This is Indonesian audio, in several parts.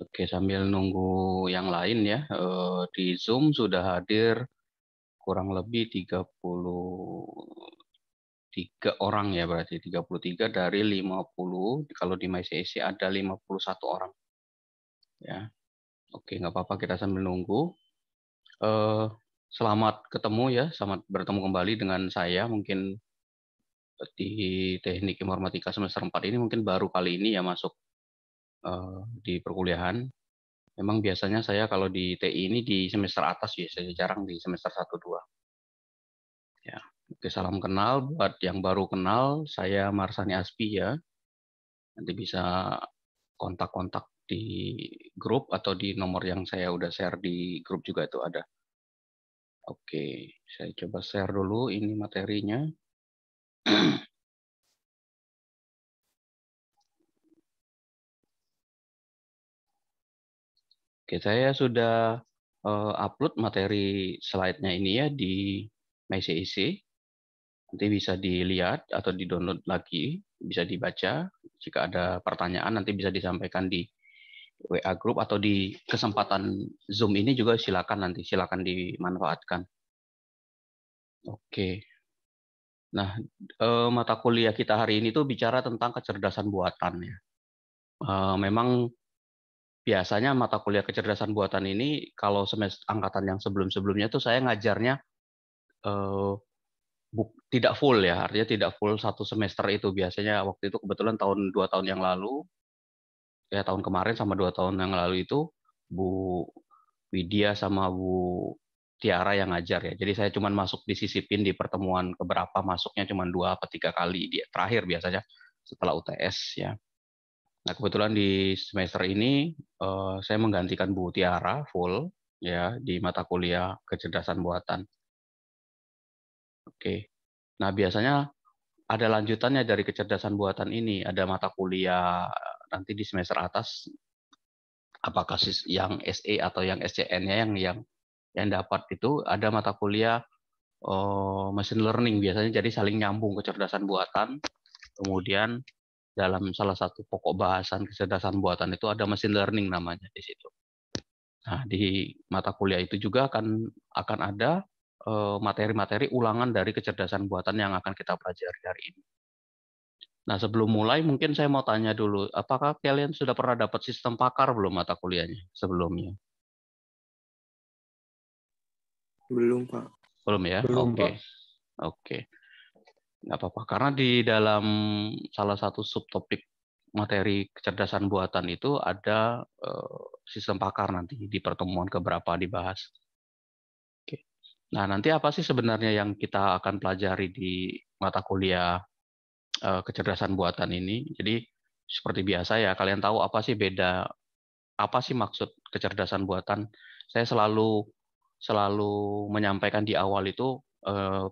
Oke, sambil nunggu yang lain ya, di Zoom sudah hadir kurang lebih 33 orang ya berarti, 33 dari 50, kalau di MyCC ada 51 orang. Ya, oke nggak apa-apa kita sambil nunggu. Eh, Selamat ketemu ya, selamat bertemu kembali dengan saya. Mungkin di Teknik Informatika semester 4 ini mungkin baru kali ini ya masuk di perkuliahan. Memang biasanya saya kalau di TI ini di semester atas ya, saya jarang di semester 1-2. Ya. Oke, salam kenal buat yang baru kenal, saya Marsani Aspi ya. Nanti bisa kontak-kontak di grup atau di nomor yang saya udah share di grup juga itu ada. Oke, saya coba share dulu ini materinya. Oke, saya sudah upload materi slide-nya ini ya di MyCEC. Nanti bisa dilihat atau di-download lagi, bisa dibaca. Jika ada pertanyaan nanti bisa disampaikan di WA group atau di kesempatan Zoom ini juga silakan dimanfaatkan. Oke. Nah, mata kuliah kita hari ini tuh bicara tentang kecerdasan buatan ya. Memang biasanya mata kuliah kecerdasan buatan ini kalau semester angkatan yang sebelum-sebelumnya tuh saya ngajarnya eh, tidak full ya, artinya tidak full satu semester itu. Biasanya waktu itu kebetulan 2 tahun yang lalu, ya tahun kemarin sama 2 tahun yang lalu itu Bu Widya sama Bu Tiara yang ngajar ya. Jadi saya cuma masuk disisipin di pertemuan keberapa, masuknya cuma 2 atau 3 kali di terakhir biasanya setelah UTS ya. Nah kebetulan di semester ini saya menggantikan Bu Tiara full ya di mata kuliah kecerdasan buatan. Oke. Nah biasanya ada lanjutannya dari kecerdasan buatan ini, ada mata kuliah nanti di semester atas, apakah yang SE atau yang SCN-nya yang dapat itu ada mata kuliah machine learning biasanya, jadi saling nyambung kecerdasan buatan. Kemudian dalam salah satu pokok bahasan kecerdasan buatan itu ada machine learning namanya di situ. Nah, di mata kuliah itu juga akan ada materi-materi ulangan dari kecerdasan buatan yang akan kita pelajari hari ini. Nah, sebelum mulai mungkin saya mau tanya dulu, apakah kalian sudah pernah dapat sistem pakar belum mata kuliahnya sebelumnya? Belum, Pak. Belum ya? Belum, Oke. Pak. Oke. Nggak apa-apa. Karena di dalam salah satu subtopik materi kecerdasan buatan itu ada sistem pakar nanti di pertemuan keberapa dibahas. Oke. Nah, nanti apa sih sebenarnya yang kita akan pelajari di mata kuliah kecerdasan buatan ini? Jadi seperti biasa ya, kalian tahu apa sih maksud kecerdasan buatan? Saya selalu menyampaikan di awal itu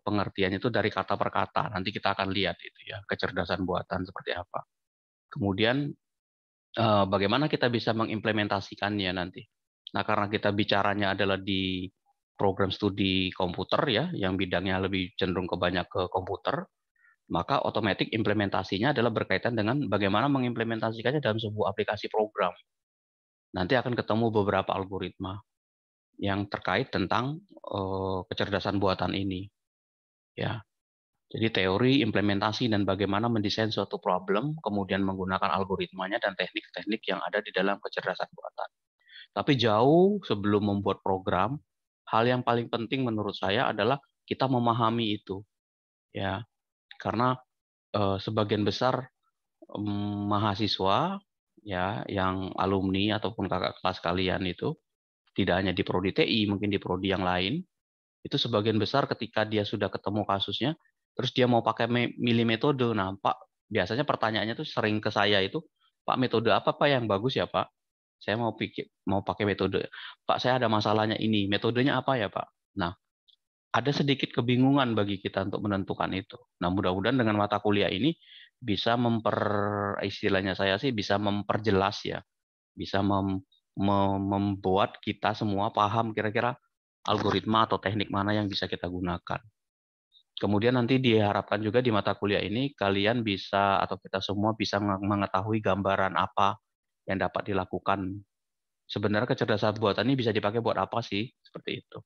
pengertiannya itu dari kata per kata. Nanti kita akan lihat itu ya, kecerdasan buatan seperti apa. Kemudian bagaimana kita bisa mengimplementasikannya nanti. Nah, karena kita bicaranya adalah di program studi komputer ya, yang bidangnya lebih cenderung banyak ke komputer, maka otomatis implementasinya adalah berkaitan dengan bagaimana mengimplementasikannya dalam sebuah aplikasi program. Nanti akan ketemu beberapa algoritma yang terkait tentang kecerdasan buatan ini. Ya, jadi teori, implementasi, dan bagaimana mendesain suatu problem, kemudian menggunakan algoritmanya dan teknik-teknik yang ada di dalam kecerdasan buatan. Tapi jauh sebelum membuat program, hal yang paling penting menurut saya adalah kita memahami itu, ya, karena sebagian besar mahasiswa ya yang alumni ataupun kakak kelas kalian itu tidak hanya di prodi TI, mungkin di prodi yang lain, itu sebagian besar ketika dia sudah ketemu kasusnya, terus dia mau pakai milih metode. Nah, Pak, biasanya pertanyaannya tuh sering ke saya itu, Pak, metode apa Pak yang bagus ya Pak? Saya mau pakai metode. Pak, saya ada masalahnya ini, metodenya apa ya Pak? Nah, ada sedikit kebingungan bagi kita untuk menentukan itu. Nah, mudah-mudahan dengan mata kuliah ini bisa istilahnya saya sih bisa memperjelas ya, bisa membuat kita semua paham kira-kira algoritma atau teknik mana yang bisa kita gunakan. Kemudian nanti diharapkan juga di mata kuliah ini kalian bisa atau kita semua bisa mengetahui gambaran apa yang dapat dilakukan sebenarnya kecerdasan buatan ini bisa dipakai buat apa sih? Seperti itu.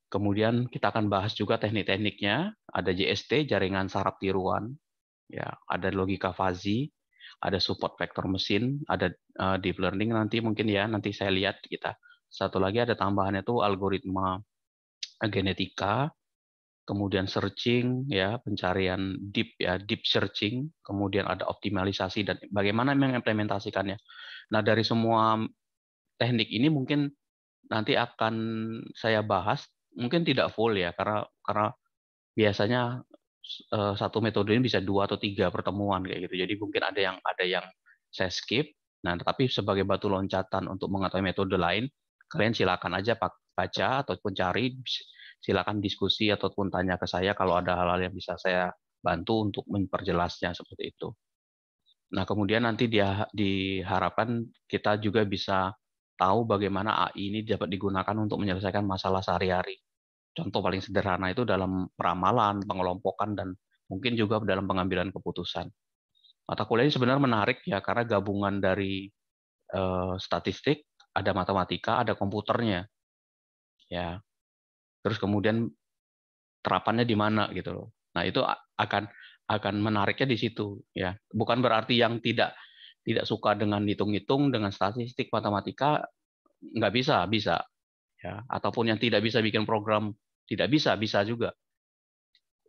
Kemudian kita akan bahas juga teknik-tekniknya. Ada JST, jaringan saraf tiruan, ya, ada logika fuzzy, ada support vektor mesin, ada deep learning nanti mungkin ya, nanti saya lihat kita. Satu lagi ada tambahannya tuh algoritma genetika, kemudian searching ya, pencarian deep ya, deep searching, kemudian ada optimalisasi dan bagaimana mengimplementasikannya. Nah, dari semua teknik ini mungkin nanti akan saya bahas, mungkin tidak full ya, karena biasanya satu metode ini bisa 2 atau 3 pertemuan kayak gitu. Jadi mungkin ada yang saya skip. Nah, tapi sebagai batu loncatan untuk mengetahui metode lain, kalian silakan aja baca ataupun cari, silakan diskusi ataupun tanya ke saya kalau ada hal-hal yang bisa saya bantu untuk memperjelasnya seperti itu. Nah, kemudian nanti dia diharapkan kita juga bisa tahu bagaimana AI ini dapat digunakan untuk menyelesaikan masalah sehari-hari. Contoh paling sederhana itu dalam peramalan, pengelompokan, dan mungkin juga dalam pengambilan keputusan. Mata kuliah ini sebenarnya menarik ya, karena gabungan dari statistik, ada matematika, ada komputernya. Ya. Terus kemudian terapannya di mana gitu loh. Nah, itu akan menariknya di situ ya. Bukan berarti yang tidak suka dengan hitung-hitung, dengan statistik, matematika nggak bisa ya. Ataupun yang tidak bisa bikin program tidak bisa juga.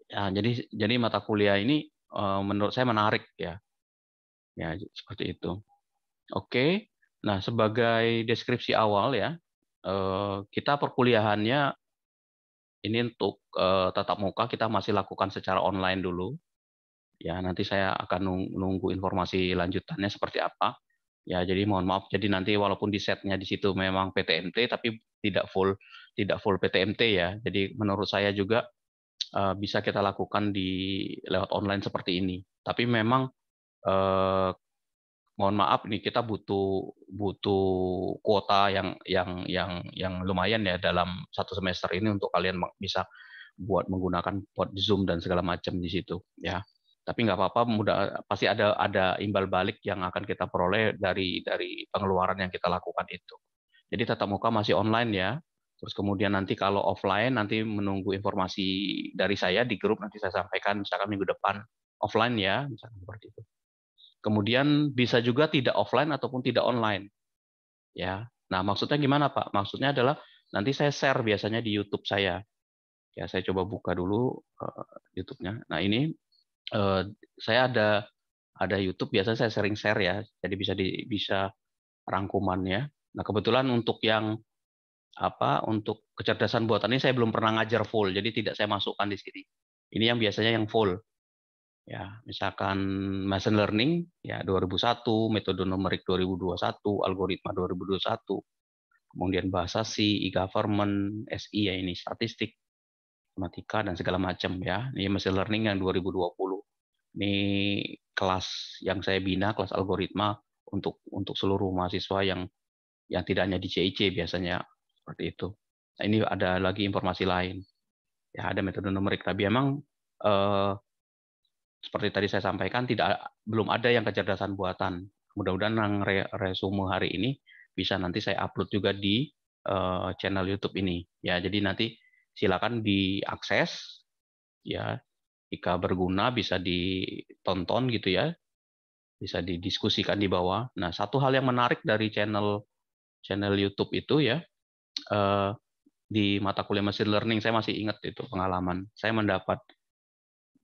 Ya, jadi mata kuliah ini menurut saya menarik ya. Ya, seperti itu. Oke. Nah, sebagai deskripsi awal ya, kita perkuliahannya ini untuk tatap muka kita masih lakukan secara online dulu. Ya, nanti saya akan nunggu informasi lanjutannya seperti apa. Ya, jadi mohon maaf. Jadi nanti walaupun di setnya di situ memang PTMT, tapi tidak full PTMT ya. Jadi menurut saya juga bisa kita lakukan lewat online seperti ini. Tapi memang mohon maaf nih kita butuh kuota yang lumayan ya dalam satu semester ini untuk kalian bisa buat Zoom dan segala macam di situ ya. Tapi nggak apa-apa, pasti ada imbal balik yang akan kita peroleh dari pengeluaran yang kita lakukan itu. Jadi tatap muka masih online ya. Terus kemudian nanti kalau offline nanti menunggu informasi dari saya di grup, nanti saya sampaikan misalkan minggu depan offline ya, misalkan seperti itu. Kemudian bisa juga tidak offline ataupun tidak online. Ya. Nah, maksudnya gimana, Pak? Maksudnya adalah nanti saya share biasanya di YouTube saya. Ya, saya coba buka dulu YouTube-nya. Nah, ini saya ada YouTube, biasanya saya sering share ya. Jadi bisa rangkumannya. Nah, kebetulan untuk untuk kecerdasan buatan ini saya belum pernah ngajar full, jadi tidak saya masukkan di sini. Ini yang biasanya yang full. Ya, misalkan machine learning ya 2001, metode numerik 2021, algoritma 2021, kemudian bahasa C, e-government, SI ya ini statistik, matematika dan segala macam ya. Ini machine learning yang 2020. Ini kelas yang saya bina, kelas algoritma untuk seluruh mahasiswa yang tidak hanya di CIC biasanya seperti itu. Nah, ini ada lagi informasi lain. Ya, ada metode numerik, tapi memang seperti tadi saya sampaikan belum ada yang kecerdasan buatan. Mudah-mudahan yang resume hari ini bisa nanti saya upload juga di channel YouTube ini. Ya, jadi nanti silakan diakses ya. Jika berguna bisa ditonton gitu ya. Bisa didiskusikan di bawah. Nah, satu hal yang menarik dari channel YouTube itu ya, di mata kuliah machine learning saya masih ingat itu pengalaman. Saya mendapat,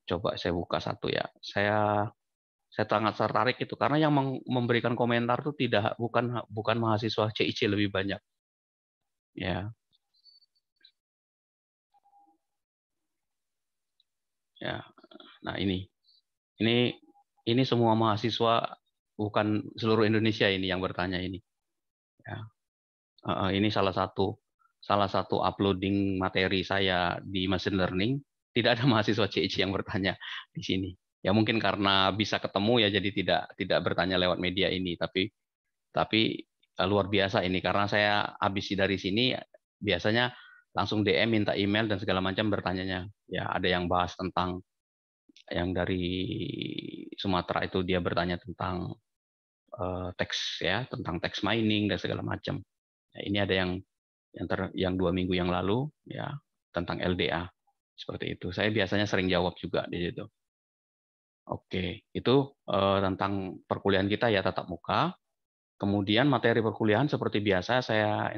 coba saya buka satu ya. Saya sangat tertarik itu karena yang memberikan komentar itu bukan mahasiswa CIC lebih banyak. Ya. Ya. Nah, ini semua mahasiswa, bukan seluruh Indonesia ini yang bertanya ini. Ya. Ini salah satu uploading materi saya di machine learning. Tidak ada mahasiswa CIC yang bertanya di sini. Ya mungkin karena bisa ketemu ya, jadi tidak bertanya lewat media ini. Tapi luar biasa ini, karena saya habis dari sini biasanya langsung DM, minta email dan segala macam bertanyanya. Ya ada yang bahas tentang yang dari Sumatera itu, dia bertanya tentang teks ya, tentang text mining dan segala macam. Nah, ini ada yang 2 minggu yang lalu ya tentang LDA seperti itu. Saya biasanya sering jawab juga di situ. Oke, itu tentang perkuliahan kita ya tatap muka. Kemudian materi perkuliahan seperti biasa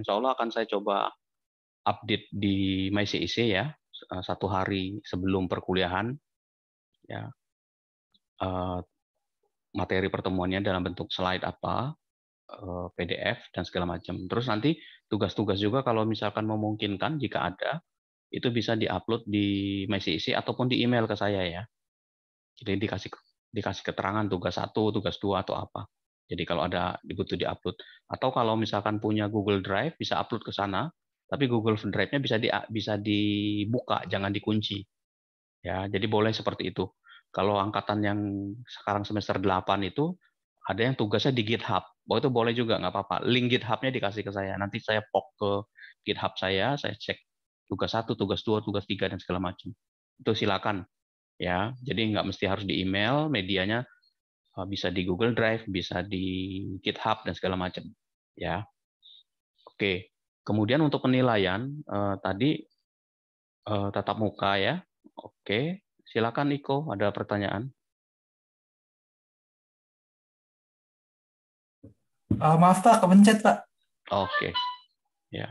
insya Allah akan saya coba update di MyCIC ya 1 hari sebelum perkuliahan ya, materi pertemuannya dalam bentuk slide apa, PDF dan segala macam. Terus nanti tugas-tugas juga kalau misalkan memungkinkan jika ada itu bisa diupload di MyCIC ataupun di email ke saya ya. Jadi dikasih keterangan tugas 1, tugas 2 atau apa. Jadi kalau ada butuh diupload atau kalau misalkan punya Google Drive bisa upload ke sana, tapi Google Drive-nya bisa dibuka, jangan dikunci. Ya, jadi boleh seperti itu. Kalau angkatan yang sekarang semester 8 itu ada yang tugasnya di GitHub. Itu boleh juga, nggak apa-apa. Link GitHub-nya dikasih ke saya. Nanti saya pop ke GitHub saya cek tugas 1, tugas 2, tugas 3 dan segala macam. Itu silakan. Ya, jadi nggak mesti harus di email, medianya bisa di Google Drive, bisa di GitHub dan segala macam. Ya, oke. Kemudian untuk penilaian tadi tatap muka ya, oke. Silakan Iko, ada pertanyaan? Maaf Pak, kepencet Pak. Oke, ya.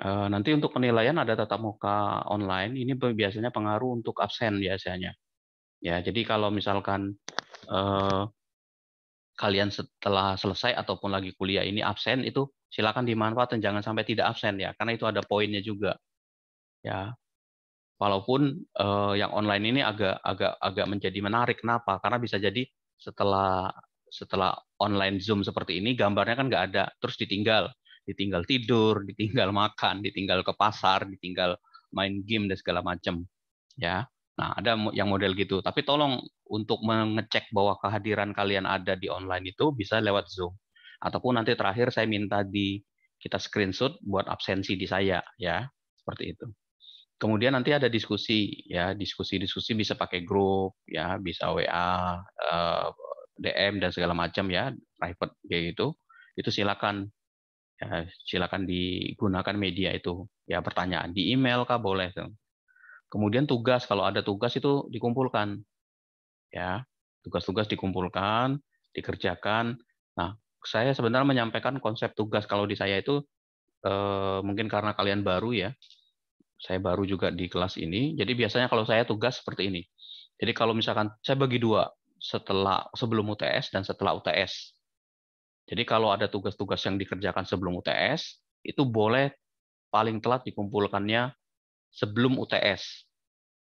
Nanti untuk penilaian ada tatap muka online. Ini biasanya pengaruh untuk absen biasanya. Ya, jadi kalau misalkan kalian setelah selesai ataupun lagi kuliah ini absen itu silakan dimanfaatkan, jangan sampai tidak absen ya, karena itu ada poinnya juga. Ya, walaupun yang online ini agak menjadi menarik. Kenapa? Karena bisa jadi setelah online Zoom seperti ini gambarnya kan nggak ada, terus ditinggal tidur, ditinggal makan, ditinggal ke pasar, ditinggal main game dan segala macam. Ya, nah ada yang model gitu. Tapi tolong untuk mengecek bahwa kehadiran kalian ada di online itu bisa lewat Zoom. Ataupun nanti terakhir saya minta kita screenshot buat absensi di saya ya, seperti itu. Kemudian nanti ada diskusi ya, diskusi bisa pakai grup ya, bisa WA, DM dan segala macam ya, private kayak gitu. Itu silakan ya, silakan digunakan media itu ya, pertanyaan di email kah boleh tuh. Kemudian tugas, kalau ada tugas itu dikumpulkan ya, tugas-tugas dikumpulkan, dikerjakan. Nah, saya sebenarnya menyampaikan konsep tugas kalau di saya itu mungkin karena kalian baru ya. Saya baru juga di kelas ini, jadi biasanya kalau saya tugas seperti ini. Jadi kalau misalkan saya bagi 2, sebelum UTS dan setelah UTS. Jadi kalau ada tugas-tugas yang dikerjakan sebelum UTS, itu boleh paling telat dikumpulkannya sebelum UTS.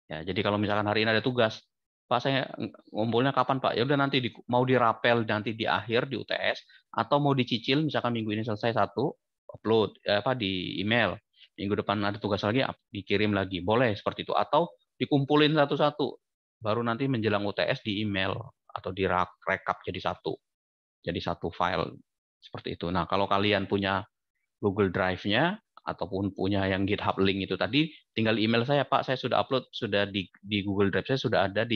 Ya, jadi kalau misalkan hari ini ada tugas, Pak saya ngumpulnya kapan Pak? Ya udah nanti mau dirapel nanti di akhir di UTS atau mau dicicil misalkan minggu ini selesai 1, upload di email. Minggu depan ada tugas lagi dikirim lagi. Boleh seperti itu atau dikumpulin satu-satu. Baru nanti menjelang UTS di email atau di rekap jadi satu. Jadi satu file seperti itu. Nah, kalau kalian punya Google Drive-nya ataupun punya yang GitHub link itu tadi, tinggal email saya, Pak, saya sudah upload, sudah di Google Drive saya sudah ada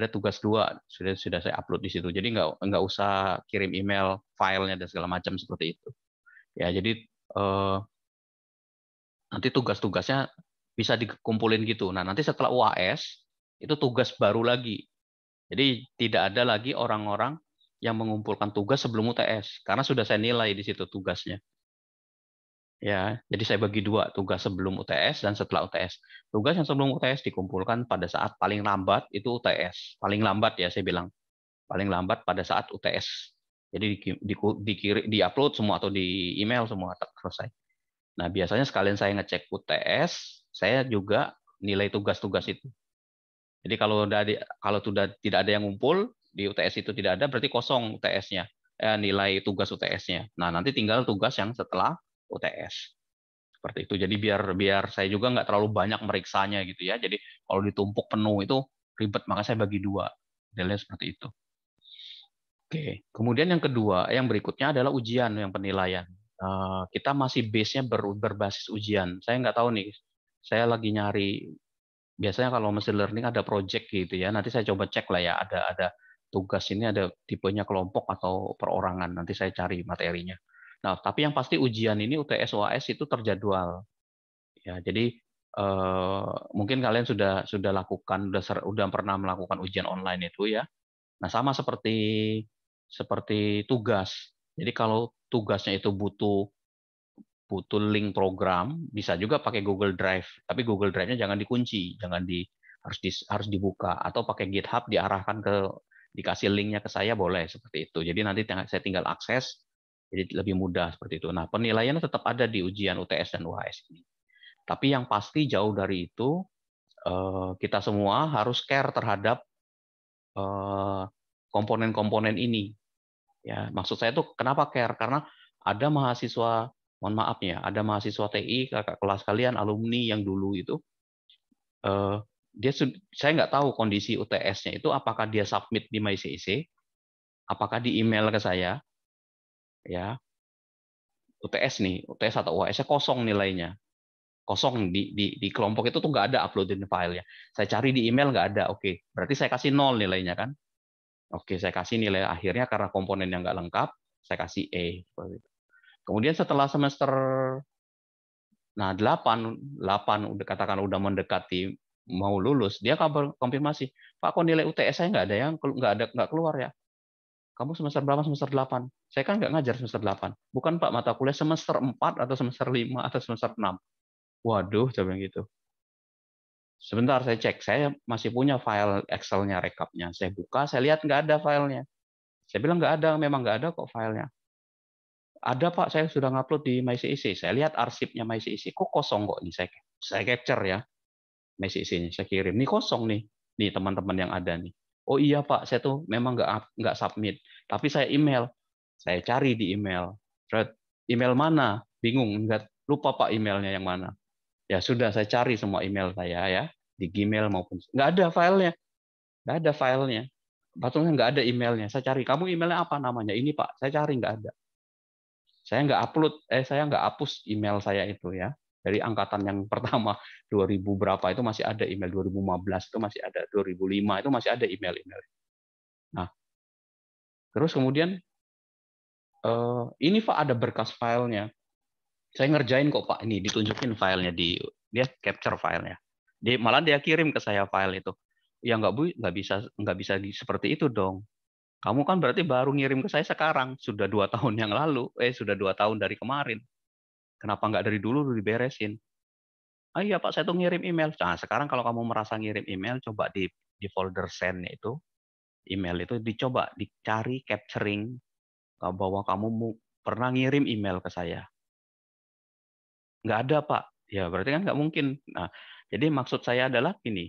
tugas 2, sudah saya upload di situ. Jadi nggak usah kirim email filenya dan segala macam seperti itu. Ya, jadi nanti tugas-tugasnya bisa dikumpulin gitu. Nah, nanti setelah UAS itu tugas baru lagi. Jadi tidak ada lagi orang-orang yang mengumpulkan tugas sebelum UTS karena sudah saya nilai di situ tugasnya. Ya, jadi saya bagi 2, tugas sebelum UTS dan setelah UTS. Tugas yang sebelum UTS dikumpulkan pada saat paling lambat itu UTS. Paling lambat ya saya bilang. Paling lambat pada saat UTS. Jadi di-upload semua atau di email semua selesai. Nah, biasanya sekalian saya ngecek UTS, saya juga nilai tugas-tugas itu. Jadi kalau sudah tidak ada yang ngumpul di UTS itu tidak ada, berarti kosong UTS-nya, nilai tugas UTS-nya. Nah, nanti tinggal tugas yang setelah UTS. Seperti itu. Jadi biar saya juga nggak terlalu banyak meriksanya gitu ya. Jadi kalau ditumpuk penuh itu ribet, maka saya bagi 2. Modelnya seperti itu. Oke. Kemudian yang kedua, yang berikutnya adalah ujian yang penilaian. Kita masih base-nya berbasis ujian. Saya nggak tahu nih. Saya lagi nyari. Biasanya kalau machine learning ada project gitu ya. Nanti saya coba cek lah ya. Ada tugas ini ada tipenya kelompok atau perorangan. Nanti saya cari materinya. Nah, tapi yang pasti ujian ini UTS UAS itu terjadwal. Ya, jadi mungkin kalian sudah lakukan, sudah pernah melakukan ujian online itu ya. Nah, sama seperti tugas. Jadi kalau tugasnya itu butuh link program, bisa juga pakai Google Drive. Tapi Google Drive-nya jangan dikunci, harus dibuka, atau pakai GitHub diarahkan dikasih linknya ke saya, boleh seperti itu. Jadi nanti saya tinggal akses, jadi lebih mudah seperti itu. Nah, penilaiannya tetap ada di ujian UTS dan UAS ini. Tapi yang pasti jauh dari itu, kita semua harus care terhadap komponen-komponen ini. Ya, maksud saya tuh kenapa care? Karena ada mahasiswa, mohon maaf ya, ada mahasiswa TI, kakak kelas kalian, alumni yang dulu itu, saya nggak tahu kondisi UTS-nya itu, apakah dia submit di MyCC, apakah di email ke saya, ya, UTS atau UAS-nya kosong nilainya, kosong di kelompok itu tuh nggak ada uploadin filenya. Saya cari di email nggak ada, oke, berarti saya kasih 0 nilainya kan? Oke, saya kasih nilai akhirnya karena komponen yang nggak lengkap, saya kasih E. Kemudian setelah semester 8 udah mendekati mau lulus, dia konfirmasi, Pak, kok nilai UTS saya nggak keluar ya? Kamu semester berapa? Semester 8. Saya kan nggak ngajar semester 8. Bukan Pak, mata kuliah semester 4 atau semester 5 atau semester 6. Waduh, coba gitu. Sebentar saya cek, saya masih punya file Excel-nya, rekapnya. Saya buka, saya lihat nggak ada filenya. Saya bilang nggak ada, memang nggak ada kok filenya. Ada Pak, saya sudah ngupload di MyCC. Saya lihat arsipnya MyCC, kok kosong kok ini. Saya capture ya MyCC-nya, saya kirim. Ini kosong nih teman-teman yang ada nih. Oh iya Pak, saya tuh memang nggak submit, tapi saya email. Saya cari di email. Email mana? Bingung, nggak lupa Pak emailnya yang mana. Ya sudah, saya cari semua email saya ya di Gmail maupun nggak ada filenya, nggak ada filenya. Patungnya nggak ada emailnya. Saya cari, kamu emailnya apa namanya? Ini Pak, saya cari nggak ada. Saya nggak hapus email saya itu ya. Dari angkatan yang pertama 2000 berapa itu masih ada email, 2015 itu masih ada, 2005 itu masih ada email-email. Nah, terus kemudian ini Pak ada berkas filenya. Saya ngerjain kok Pak, ini ditunjukin filenya, dia capture filenya. Malah dia kirim ke saya file itu. Ya nggak bisa seperti itu dong. Kamu kan berarti baru ngirim ke saya sekarang, sudah 2 tahun yang lalu, sudah 2 tahun dari kemarin. Kenapa nggak dari dulu diberesin? Ah iya Pak, saya tuh ngirim email. Nah, sekarang kalau kamu merasa ngirim email, coba di folder send itu, email itu dicoba dicari capturing bahwa kamu pernah ngirim email ke saya. Nggak ada Pak. Ya berarti kan nggak mungkin. Nah, jadi maksud saya adalah ini.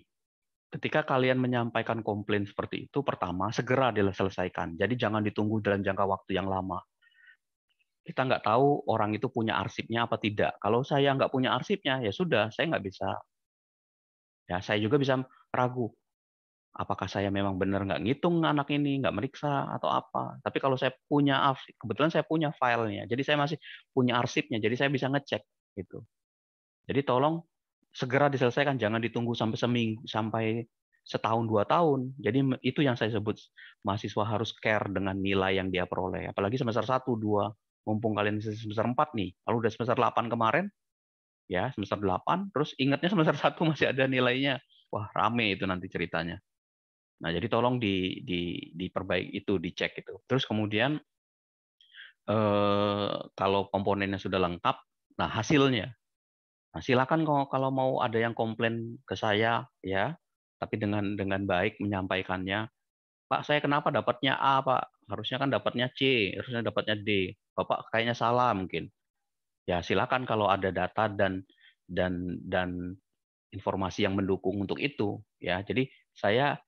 Ketika kalian menyampaikan komplain seperti itu, pertama segera diselesaikan. Jadi jangan ditunggu dalam jangka waktu yang lama. Kita nggak tahu orang itu punya arsipnya apa tidak. Kalau saya nggak punya arsipnya, ya sudah, saya nggak bisa. Ya, saya juga bisa ragu. Apakah saya memang benar nggak ngitung anak ini, nggak meriksa, atau apa. Tapi kalau saya punya arsip, kebetulan saya punya filenya, jadi saya masih punya arsipnya, jadi saya bisa ngecek. Gitu. Jadi tolong segera diselesaikan, jangan ditunggu sampai seminggu, sampai setahun 2 tahun. Jadi itu yang saya sebut mahasiswa harus care dengan nilai yang dia peroleh. Apalagi semester 1, 2, mumpung kalian semester 4 nih, kalau udah semester 8 kemarin, ya semester 8, terus ingatnya semester 1 masih ada nilainya. Wah, rame itu nanti ceritanya. Nah, jadi tolong diperbaiki itu, dicek itu. Terus kemudian kalau komponennya sudah lengkap, nah hasilnya. Nah, silakan kalau mau ada yang komplain ke saya ya, tapi dengan baik menyampaikannya. Pak, saya kenapa dapatnya A, Pak? Harusnya kan dapatnya C, harusnya dapatnya D. Bapak kayaknya salah mungkin. Ya, silakan kalau ada data dan informasi yang mendukung untuk itu ya. Jadi saya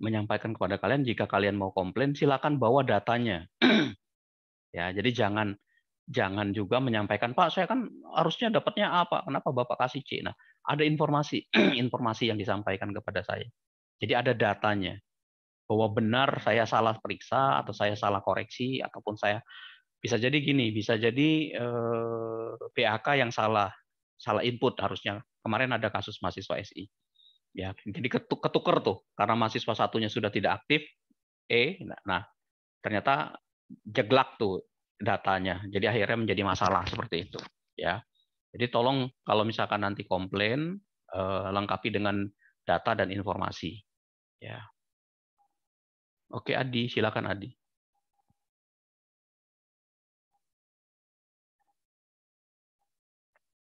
menyampaikan kepada kalian, jika kalian mau komplain silakan bawa datanya. Ya, jadi jangan juga menyampaikan, Pak, saya kan harusnya dapatnya A, Pak. Kenapa Bapak kasih C? Nah, ada informasi informasi yang disampaikan kepada saya. Jadi ada datanya bahwa benar saya salah periksa atau saya salah koreksi, ataupun saya bisa jadi gini, bisa jadi PAK yang salah input harusnya. Kemarin ada kasus mahasiswa SI. Ya, jadi ketuker tuh karena mahasiswa satunya sudah tidak aktif, E. Nah, ternyata jeglak tuh datanya. Jadi akhirnya menjadi masalah seperti itu. Ya. Jadi tolong kalau misalkan nanti komplain, lengkapi dengan data dan informasi. Ya. Oke, Adi, silakan Adi.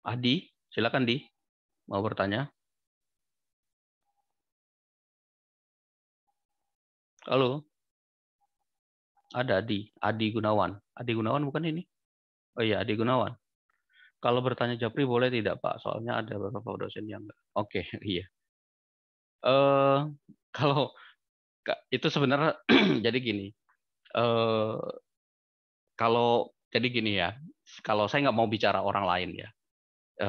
Adi, silakan Di, mau bertanya. Halo, ada Adi Gunawan. Adi Gunawan bukan ini? Oh iya, Adi Gunawan. Kalau bertanya Japri boleh tidak Pak? Soalnya ada beberapa dosen yang enggak. Oke, iya. Kalau itu sebenarnya jadi gini. Kalau jadi gini ya. Kalau saya nggak mau bicara orang lain ya.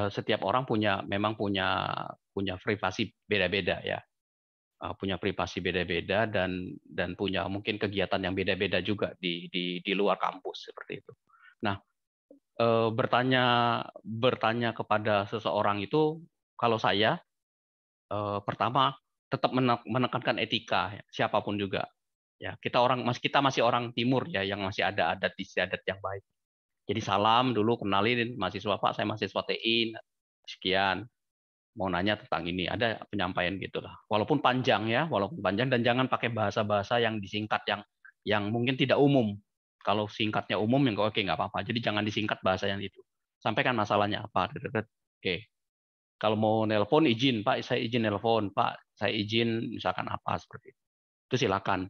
Setiap orang memang punya privasi beda-beda ya. Punya privasi beda-beda dan punya mungkin kegiatan yang beda-beda juga di luar kampus seperti itu. Nah, bertanya kepada seseorang itu, kalau saya pertama tetap menekankan etika, ya, siapapun juga. Ya, kita masih orang timur ya, yang masih ada adat istiadat yang baik. Jadi salam dulu, kenalin mahasiswa Pak, saya mahasiswa TI, sekian. Mau nanya tentang ini, ada penyampaian gitulah. Walaupun panjang ya, walaupun panjang, dan jangan pakai bahasa-bahasa yang disingkat yang mungkin tidak umum. Kalau singkatnya umum yang oke nggak apa-apa. Jadi jangan disingkat bahasa yang itu. Sampaikan masalahnya apa. Oke. Kalau mau nelpon izin, Pak, saya izin nelpon, Pak, saya izin misalkan apa seperti itu. Itu silakan.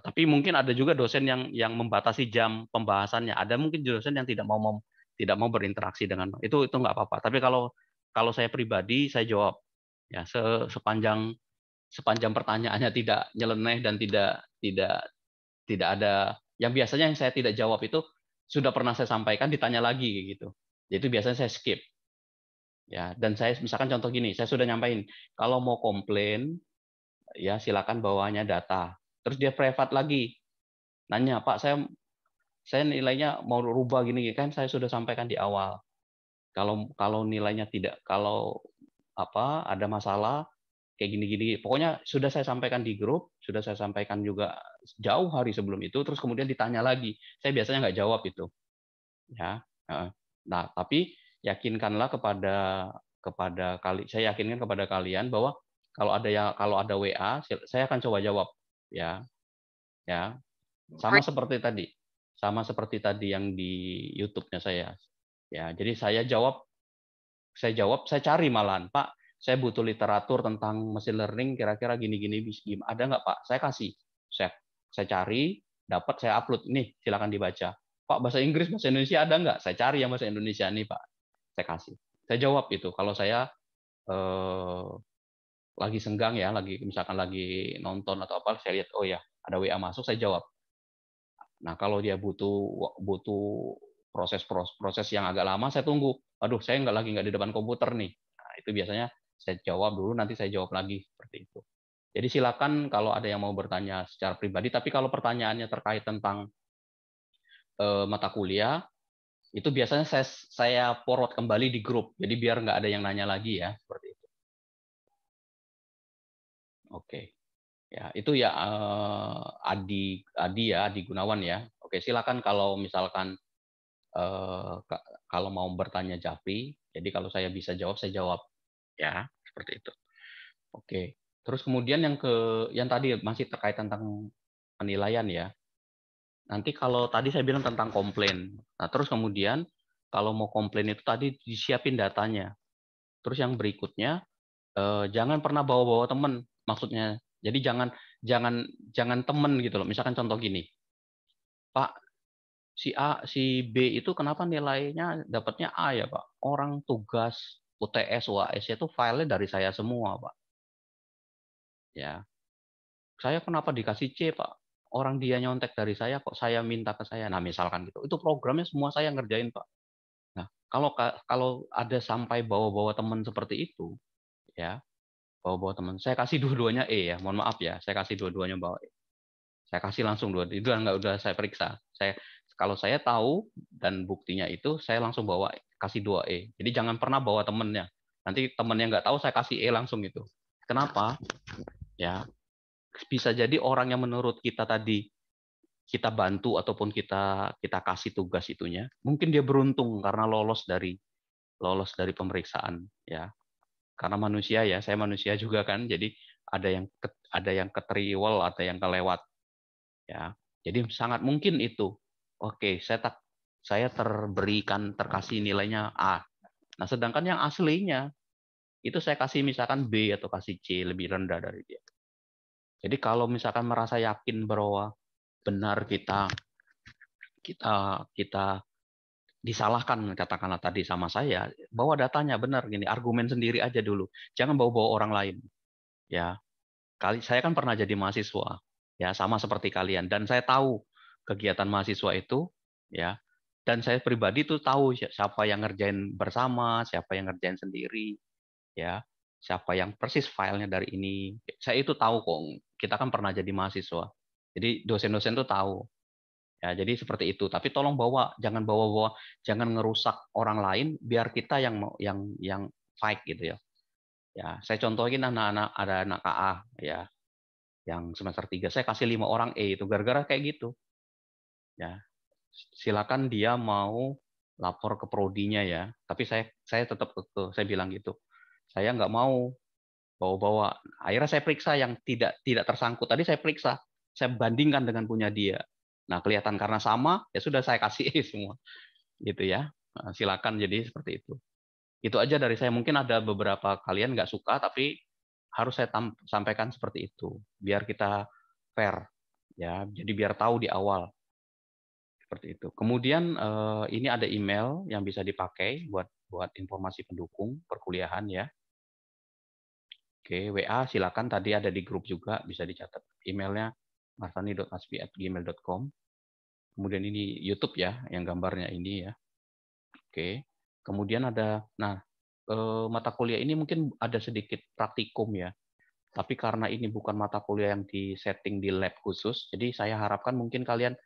Tapi mungkin ada juga dosen yang membatasi jam pembahasannya. Ada mungkin dosen yang tidak mau berinteraksi dengan itu nggak apa-apa. Tapi kalau saya pribadi saya jawab ya sepanjang pertanyaannya tidak nyeleneh dan tidak ada yang biasanya yang saya tidak jawab itu sudah pernah saya sampaikan ditanya lagi gitu. Jadi biasanya saya skip. Ya, dan saya misalkan contoh gini, saya sudah nyampaikan kalau mau komplain ya silakan bawanya data. Terus dia privat lagi nanya, Pak, saya nilainya mau rubah gini kan saya sudah sampaikan di awal. Kalau nilainya tidak, kalau ada masalah kayak gini-gini, pokoknya sudah saya sampaikan di grup, sudah saya sampaikan juga jauh hari sebelum itu, terus kemudian ditanya lagi, saya biasanya nggak jawab itu, ya. Nah, tapi yakinkanlah saya yakinkan kepada kalian bahwa kalau ada WA, saya akan coba jawab, ya. Sama seperti tadi yang di YouTube-nya saya. Ya, jadi saya cari malahan, Pak, saya butuh literatur tentang machine learning, kira-kira gini-gini, ada nggak Pak? Saya kasih, saya cari, dapat, saya upload, nih silakan dibaca. Pak, bahasa Inggris, bahasa Indonesia ada nggak? Saya cari yang bahasa Indonesia nih Pak, saya kasih. Saya jawab itu. Kalau saya lagi senggang ya, misalkan lagi nonton atau apa, saya lihat, oh ya ada WA masuk, saya jawab. Nah, kalau dia butuh proses yang agak lama, saya tunggu. Aduh, saya nggak di depan komputer nih. Nah, itu biasanya saya jawab dulu, nanti saya jawab lagi seperti itu. Jadi silakan kalau ada yang mau bertanya secara pribadi, tapi kalau pertanyaannya terkait tentang mata kuliah, itu biasanya saya forward kembali di grup. Jadi biar nggak ada yang nanya lagi ya, seperti itu. Oke. Ya, itu ya Adi Gunawan ya. Oke, silakan kalau misalkan kalau mau bertanya Japri, jadi kalau saya bisa jawab, saya jawab. Ya, seperti itu. Oke. Terus kemudian yang tadi masih terkait tentang penilaian ya. Nanti kalau tadi saya bilang tentang komplain. Nah, terus kemudian kalau mau komplain itu tadi disiapin datanya. Terus yang berikutnya jangan pernah bawa-bawa teman, maksudnya. Jadi jangan teman gitu loh. Misalkan contoh gini. Pak, si A, si B itu kenapa nilainya dapatnya A ya, Pak? Orang tugas UTS, UAS itu filenya dari saya semua, Pak. Ya. Saya kenapa dikasih C, Pak? Orang dia nyontek dari saya kok saya minta ke saya. Nah, misalkan gitu. Itu programnya semua saya ngerjain, Pak. Nah, kalau ada sampai bawa-bawa teman seperti itu, ya, bawa-bawa teman. Saya kasih dua-duanya E ya. Mohon maaf ya, saya kasih dua-duanya bawa E. Saya kasih langsung dua, itu udah saya periksa. Kalau saya tahu dan buktinya itu, saya langsung bawa kasih 2E. Jadi jangan pernah bawa temennya. Nanti temennya nggak tahu, saya kasih E langsung itu. Kenapa? Ya, bisa jadi orang yang menurut kita tadi kita bantu ataupun kita kasih tugas itunya, mungkin dia beruntung karena lolos dari pemeriksaan, ya. Karena manusia ya, saya manusia juga kan, jadi ada yang keteriwal, ada yang kelewat, ya. Jadi sangat mungkin itu. Oke, saya terkasih nilainya A. Nah, sedangkan yang aslinya itu saya kasih misalkan B atau kasih C, lebih rendah dari dia. Jadi kalau misalkan merasa yakin bahwa benar kita disalahkan, katakanlah tadi sama saya, bawa datanya benar gini, argumen sendiri aja dulu. Jangan bawa-bawa orang lain. Ya. Saya kan pernah jadi mahasiswa, ya sama seperti kalian, dan saya tahu kegiatan mahasiswa itu, ya. Dan saya pribadi tuh tahu siapa yang ngerjain bersama, siapa yang ngerjain sendiri, ya. Siapa yang persis filenya dari ini. Saya itu tahu kok. Kita kan pernah jadi mahasiswa. Jadi dosen-dosen tuh tahu. Ya, jadi seperti itu. Tapi tolong jangan bawa-bawa, jangan ngerusak orang lain biar kita yang fight gitu ya. Ya, saya contohin ada anak KA ya, yang semester 3 saya kasih 5 orang E itu gara-gara kayak gitu. Ya. Silakan dia mau lapor ke prodinya ya. Tapi saya tetap saya bilang gitu. Saya nggak mau bawa-bawa. Akhirnya saya periksa yang tidak tersangkut. Tadi saya periksa, saya bandingkan dengan punya dia. Nah, kelihatan karena sama, ya sudah saya kasih semua. Gitu ya. Nah, silakan jadi seperti itu. Itu aja dari saya. Mungkin ada beberapa kalian nggak suka, tapi harus saya sampaikan seperti itu. Biar kita fair. Ya, jadi biar tahu di awal. Seperti itu. Kemudian ini ada email yang bisa dipakai buat informasi pendukung perkuliahan ya. Oke, WA silakan, tadi ada di grup juga, bisa dicatat. Emailnya marfani.aspi@gmail.com. Kemudian ini YouTube ya, yang gambarnya ini ya. Oke. Kemudian ada, mata kuliah ini mungkin ada sedikit praktikum ya. Tapi karena ini bukan mata kuliah yang disetting di lab khusus, jadi saya harapkan mungkin kalian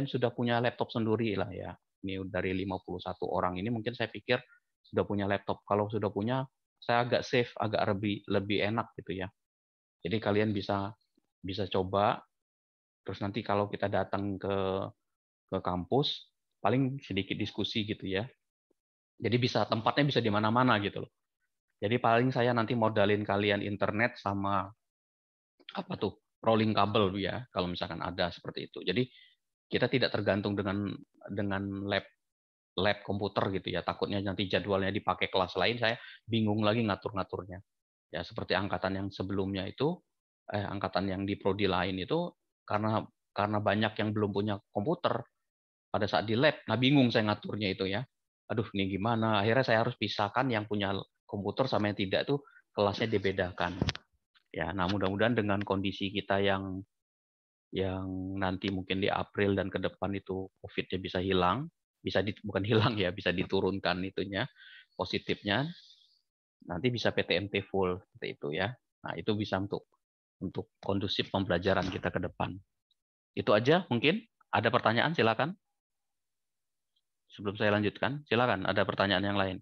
sudah punya laptop sendiri lah ya. Ini dari 51 orang ini mungkin saya pikir sudah punya laptop. Kalau sudah punya, saya agak safe, agak lebih enak gitu ya. Jadi kalian bisa coba, terus nanti kalau kita datang ke kampus, paling sedikit diskusi gitu ya. Jadi tempatnya bisa di mana-mana gitu loh. Jadi paling saya nanti modalin kalian internet sama rolling kabel ya, kalau misalkan ada seperti itu. Jadi kita tidak tergantung dengan lab komputer gitu ya. Takutnya nanti jadwalnya dipakai kelas lain, saya bingung lagi ngatur-ngaturnya. Ya seperti angkatan yang sebelumnya itu, angkatan yang di prodi lain itu karena banyak yang belum punya komputer pada saat di lab. Nah bingung saya ngaturnya itu ya. Aduh ini gimana? Akhirnya saya harus pisahkan yang punya komputer sama yang tidak tuh kelasnya dibedakan. Ya, nah mudah-mudahan dengan kondisi kita yang nanti mungkin di April dan ke depan itu COVID-nya bisa hilang, bukan hilang ya, bisa diturunkan itunya, positifnya, nanti bisa PTMT full seperti itu ya. Nah itu bisa untuk kondusif pembelajaran kita ke depan. Itu aja mungkin. Ada pertanyaan silakan. Sebelum saya lanjutkan, silakan ada pertanyaan yang lain.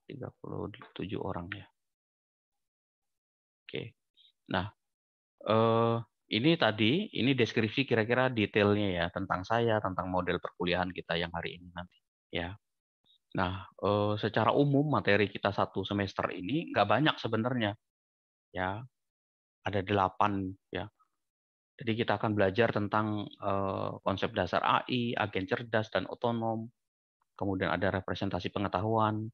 37 orang ya. Oke. Nah, ini deskripsi kira-kira detailnya ya tentang saya, tentang model perkuliahan kita yang hari ini nanti. Ya. Nah, secara umum materi kita satu semester ini nggak banyak sebenarnya. Ya, ada 8 ya. Jadi kita akan belajar tentang konsep dasar AI, agen cerdas dan otonom. Kemudian ada representasi pengetahuan.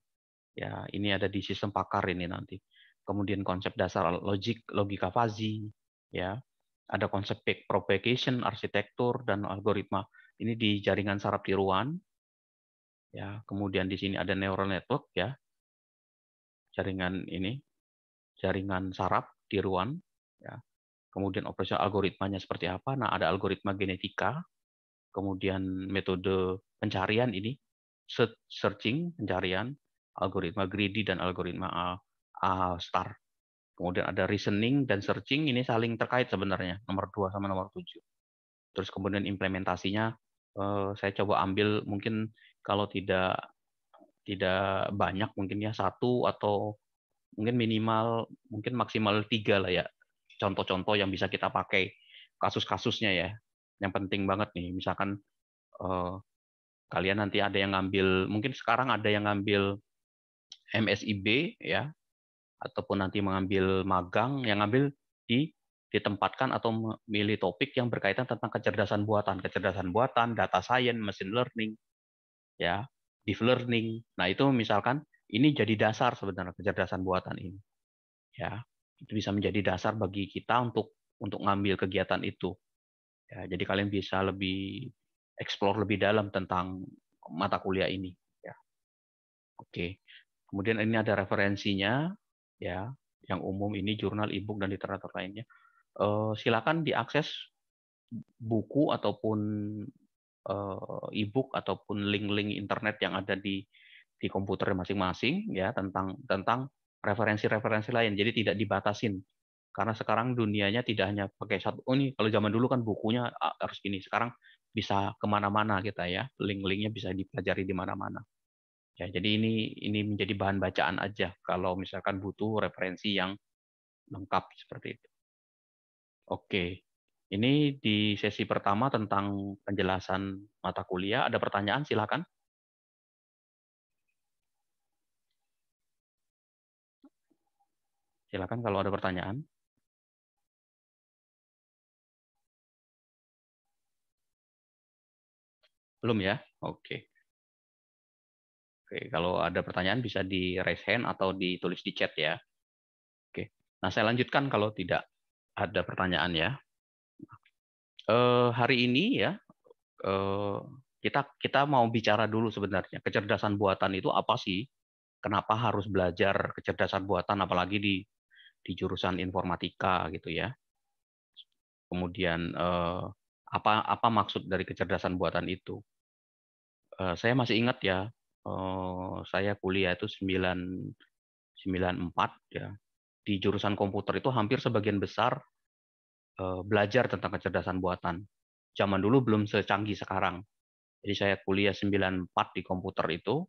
Ya, ini ada di sistem pakar ini nanti. Kemudian konsep dasar logika fuzzy, ya. Ada konsep propagation, arsitektur dan algoritma. Ini di jaringan saraf tiruan. Ya, kemudian di sini ada neural network ya. Jaringan saraf tiruan ya. Kemudian operasi algoritmanya seperti apa? Nah, ada algoritma genetika, kemudian metode pencarian ini, searching, pencarian, algoritma greedy dan algoritma star. Kemudian ada reasoning dan searching, ini saling terkait sebenarnya, nomor 2 sama nomor 7. Terus kemudian implementasinya, saya coba ambil mungkin kalau tidak banyak mungkin ya 1 atau mungkin maksimal 3 lah ya. contoh-contoh yang bisa kita pakai, kasus-kasusnya ya. Yang penting banget nih, misalkan kalian nanti ada yang ngambil, mungkin sekarang ada yang ngambil MSIB ya, ataupun nanti mengambil magang, yang ngambil ditempatkan atau memilih topik yang berkaitan tentang kecerdasan buatan, data science, machine learning, ya, deep learning. Nah, itu misalkan ini jadi dasar sebenarnya kecerdasan buatan ini. Ya, itu bisa menjadi dasar bagi kita untuk ngambil kegiatan itu. Ya, jadi kalian bisa lebih explore lebih dalam tentang mata kuliah ini. Ya. Oke. Kemudian ini ada referensinya, ya, yang umum ini jurnal, e-book dan literatur lainnya. Silakan diakses buku ataupun e-book ataupun link-link internet yang ada di komputer masing-masing ya tentang referensi-referensi lain. Jadi tidak dibatasin. Karena sekarang dunianya tidak hanya pakai satu. Oh ini kalau zaman dulu kan bukunya harus gini. Sekarang bisa kemana-mana kita ya. Link-linknya bisa dipelajari di mana-mana. Ya, jadi ini menjadi bahan bacaan aja kalau misalkan butuh referensi yang lengkap seperti itu. Oke. Ini di sesi pertama tentang penjelasan mata kuliah. Ada pertanyaan, silakan. Silakan kalau ada pertanyaan. Belum ya? Oke. Oke, kalau ada pertanyaan bisa di raise hand atau ditulis di chat ya. Oke. Nah, saya lanjutkan kalau tidak ada pertanyaan ya. Hari ini ya kita mau bicara dulu sebenarnya kecerdasan buatan itu apa sih? Kenapa harus belajar kecerdasan buatan apalagi di jurusan informatika gitu ya? Kemudian apa maksud dari kecerdasan buatan itu? Saya masih ingat ya, saya kuliah itu 94 ya. Di jurusan komputer itu hampir sebagian besar belajar tentang kecerdasan buatan. Zaman dulu belum secanggih sekarang. Jadi saya kuliah 94 di komputer itu,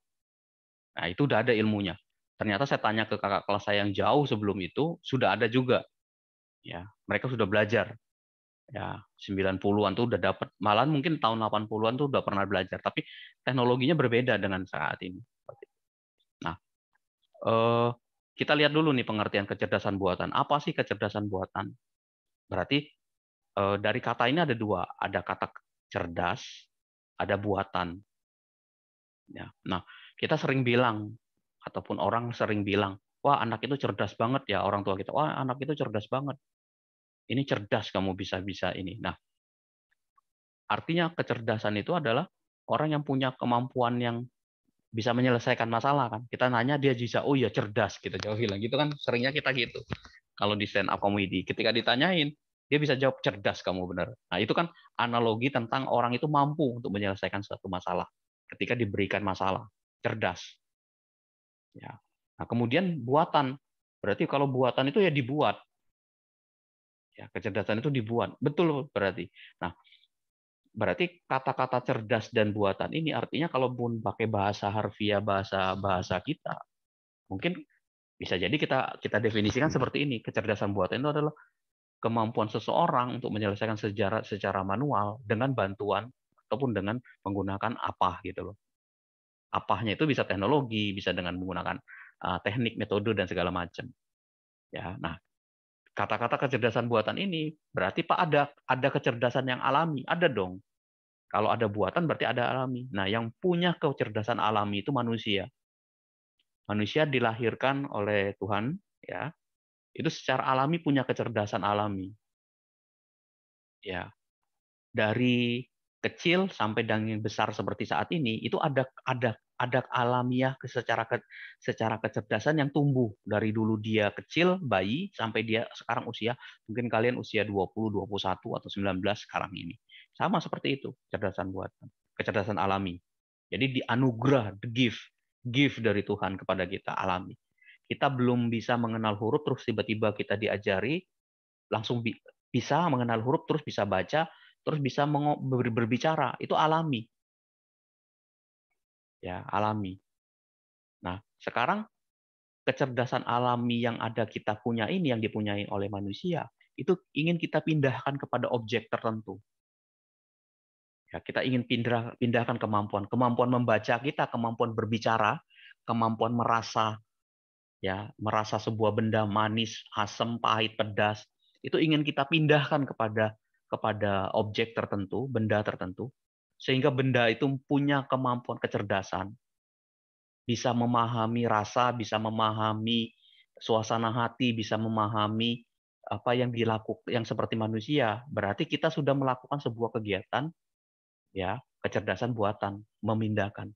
nah itu udah ada ilmunya. Ternyata saya tanya ke kakak kelas saya yang jauh sebelum itu, sudah ada juga. Ya, mereka sudah belajar. Ya, 90-an tuh udah dapat, malahan mungkin tahun 80-an tuh udah pernah belajar, tapi teknologinya berbeda dengan saat ini. Nah, kita lihat dulu nih pengertian kecerdasan buatan. Apa sih kecerdasan buatan? Berarti dari kata ini ada dua, ada kata cerdas, ada buatan. Ya. Nah, kita sering bilang ataupun orang sering bilang, wah anak itu cerdas banget ya, orang tua kita, wah anak itu cerdas banget. Ini cerdas kamu bisa ini. Nah, artinya kecerdasan itu adalah orang yang punya kemampuan yang bisa menyelesaikan masalah kan. Kita nanya dia bisa, oh iya cerdas, kita jawab bilang gitu kan, seringnya kita gitu. Kalau di stand up comedy, ketika ditanyain, dia bisa jawab cerdas kamu benar. Nah, itu kan analogi tentang orang itu mampu untuk menyelesaikan suatu masalah ketika diberikan masalah, cerdas. Ya. Nah, kemudian buatan. Berarti kalau buatan itu ya dibuat. Ya, kecerdasan itu dibuat. Betul berarti. Nah, berarti kata-kata cerdas dan buatan ini artinya kalau pun pakai bahasa harfiah, bahasa kita, mungkin bisa jadi kita definisikan seperti ini. Kecerdasan buatan itu adalah kemampuan seseorang untuk menyelesaikan secara manual dengan bantuan ataupun dengan menggunakan apa gitu loh. Apanya itu bisa teknologi, bisa dengan menggunakan teknik, metode dan segala macam. Ya, nah kata-kata kecerdasan buatan ini berarti Pak ada kecerdasan yang alami, ada dong. Kalau ada buatan berarti ada alami. Nah, yang punya kecerdasan alami itu manusia. Manusia dilahirkan oleh Tuhan, ya, itu secara alami punya kecerdasan alami. Ya, dari kecil sampai dengan besar seperti saat ini itu ada alamiah secara kecerdasan yang tumbuh dari dulu dia kecil bayi sampai dia sekarang usia mungkin kalian usia 20, 21 atau 19 sekarang ini. Sama seperti itu kecerdasan buatan, kecerdasan alami. Jadi dianugerah, the gift dari Tuhan kepada kita alami. Kita belum bisa mengenal huruf terus tiba-tiba kita diajari langsung bisa mengenal huruf terus bisa baca terus bisa berbicara, itu alami. Ya, alami. Nah, sekarang kecerdasan alami yang ada kita punya ini yang dipunyai oleh manusia, itu ingin kita pindahkan kepada objek tertentu. Ya, kita ingin pindahkan kemampuan membaca kita, kemampuan berbicara, kemampuan merasa, ya, merasa sebuah benda manis, asam, pahit, pedas, itu ingin kita pindahkan kepada objek tertentu, benda tertentu, sehingga benda itu punya kemampuan kecerdasan, bisa memahami rasa, bisa memahami suasana hati, bisa memahami apa yang dilakukan, yang seperti manusia. Berarti kita sudah melakukan sebuah kegiatan, ya, kecerdasan buatan, memindahkan.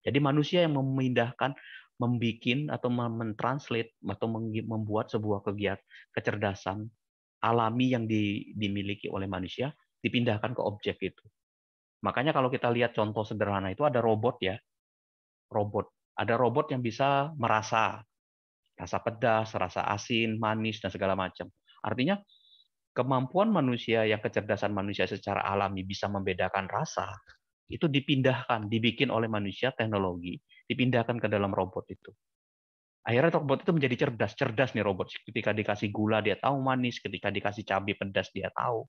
Jadi manusia yang memindahkan, membikin atau mentranslate atau membuat sebuah kegiatan kecerdasan alami yang dimiliki oleh manusia dipindahkan ke objek itu. Makanya kalau kita lihat contoh sederhana itu ada robot, ya. Robot. Ada robot yang bisa merasa rasa pedas, rasa asin, manis, dan segala macam. Artinya kemampuan manusia yang kecerdasan manusia secara alami bisa membedakan rasa, itu dipindahkan, dibikin oleh manusia, teknologi, dipindahkan ke dalam robot itu. Akhirnya robot itu menjadi cerdas. Cerdas nih robot. Ketika dikasih gula dia tahu manis, ketika dikasih cabai pedas dia tahu.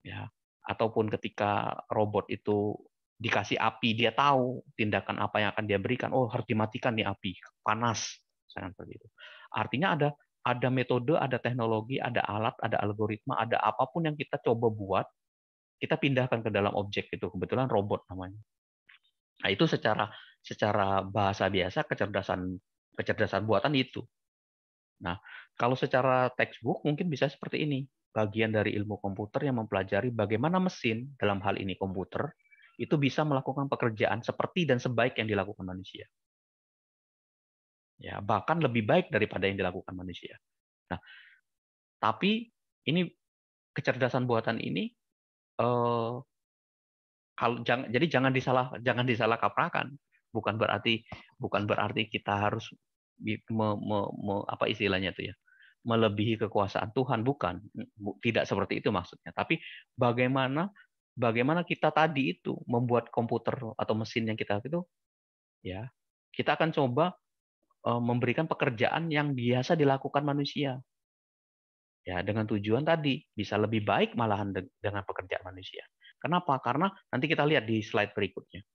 Ya. Ataupun ketika robot itu dikasih api dia tahu tindakan apa yang akan dia berikan. Oh, harus dimatikan nih api, panas. Seperti itu. Artinya ada metode, ada teknologi, ada alat, ada algoritma, ada apapun yang kita coba buat, kita pindahkan ke dalam objek itu. Kebetulan robot namanya. Nah, itu secara bahasa biasa kecerdasan buatan itu. Nah, kalau secara textbook mungkin bisa seperti ini. Bagian dari ilmu komputer yang mempelajari bagaimana mesin, dalam hal ini komputer, itu bisa melakukan pekerjaan seperti dan sebaik yang dilakukan manusia. Ya, bahkan lebih baik daripada yang dilakukan manusia. Nah, tapi ini kecerdasan buatan ini jadi jangan disalah kaprakan. Bukan berarti kita harus apa istilahnya itu ya, melebihi kekuasaan Tuhan, bukan. Tidak seperti itu maksudnya. Tapi bagaimana kita tadi itu membuat komputer atau mesin yang kita itu, ya, kita akan coba memberikan pekerjaan yang biasa dilakukan manusia. Ya, dengan tujuan tadi bisa lebih baik malahan dengan pekerjaan manusia. Kenapa? Karena nanti kita lihat di slide berikutnya.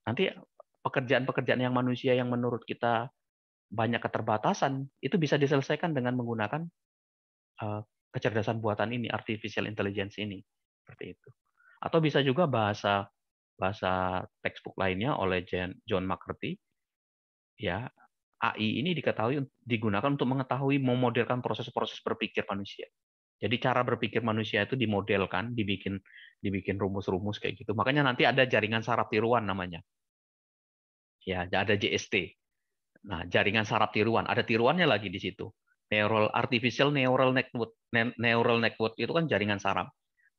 Nanti pekerjaan-pekerjaan yang manusia yang menurut kita banyak keterbatasan itu bisa diselesaikan dengan menggunakan kecerdasan buatan ini, artificial intelligence ini, seperti itu. Atau bisa juga bahasa textbook lainnya oleh John McCarthy, ya, AI ini digunakan untuk mengetahui, memodelkan proses-proses berpikir manusia. Jadi cara berpikir manusia itu dimodelkan, dibikin rumus-rumus kayak gitu. Makanya nanti ada jaringan saraf tiruan namanya. Ya, ada JST. Nah, jaringan saraf tiruan, ada tiruannya lagi di situ. Artificial neural network itu kan jaringan saraf.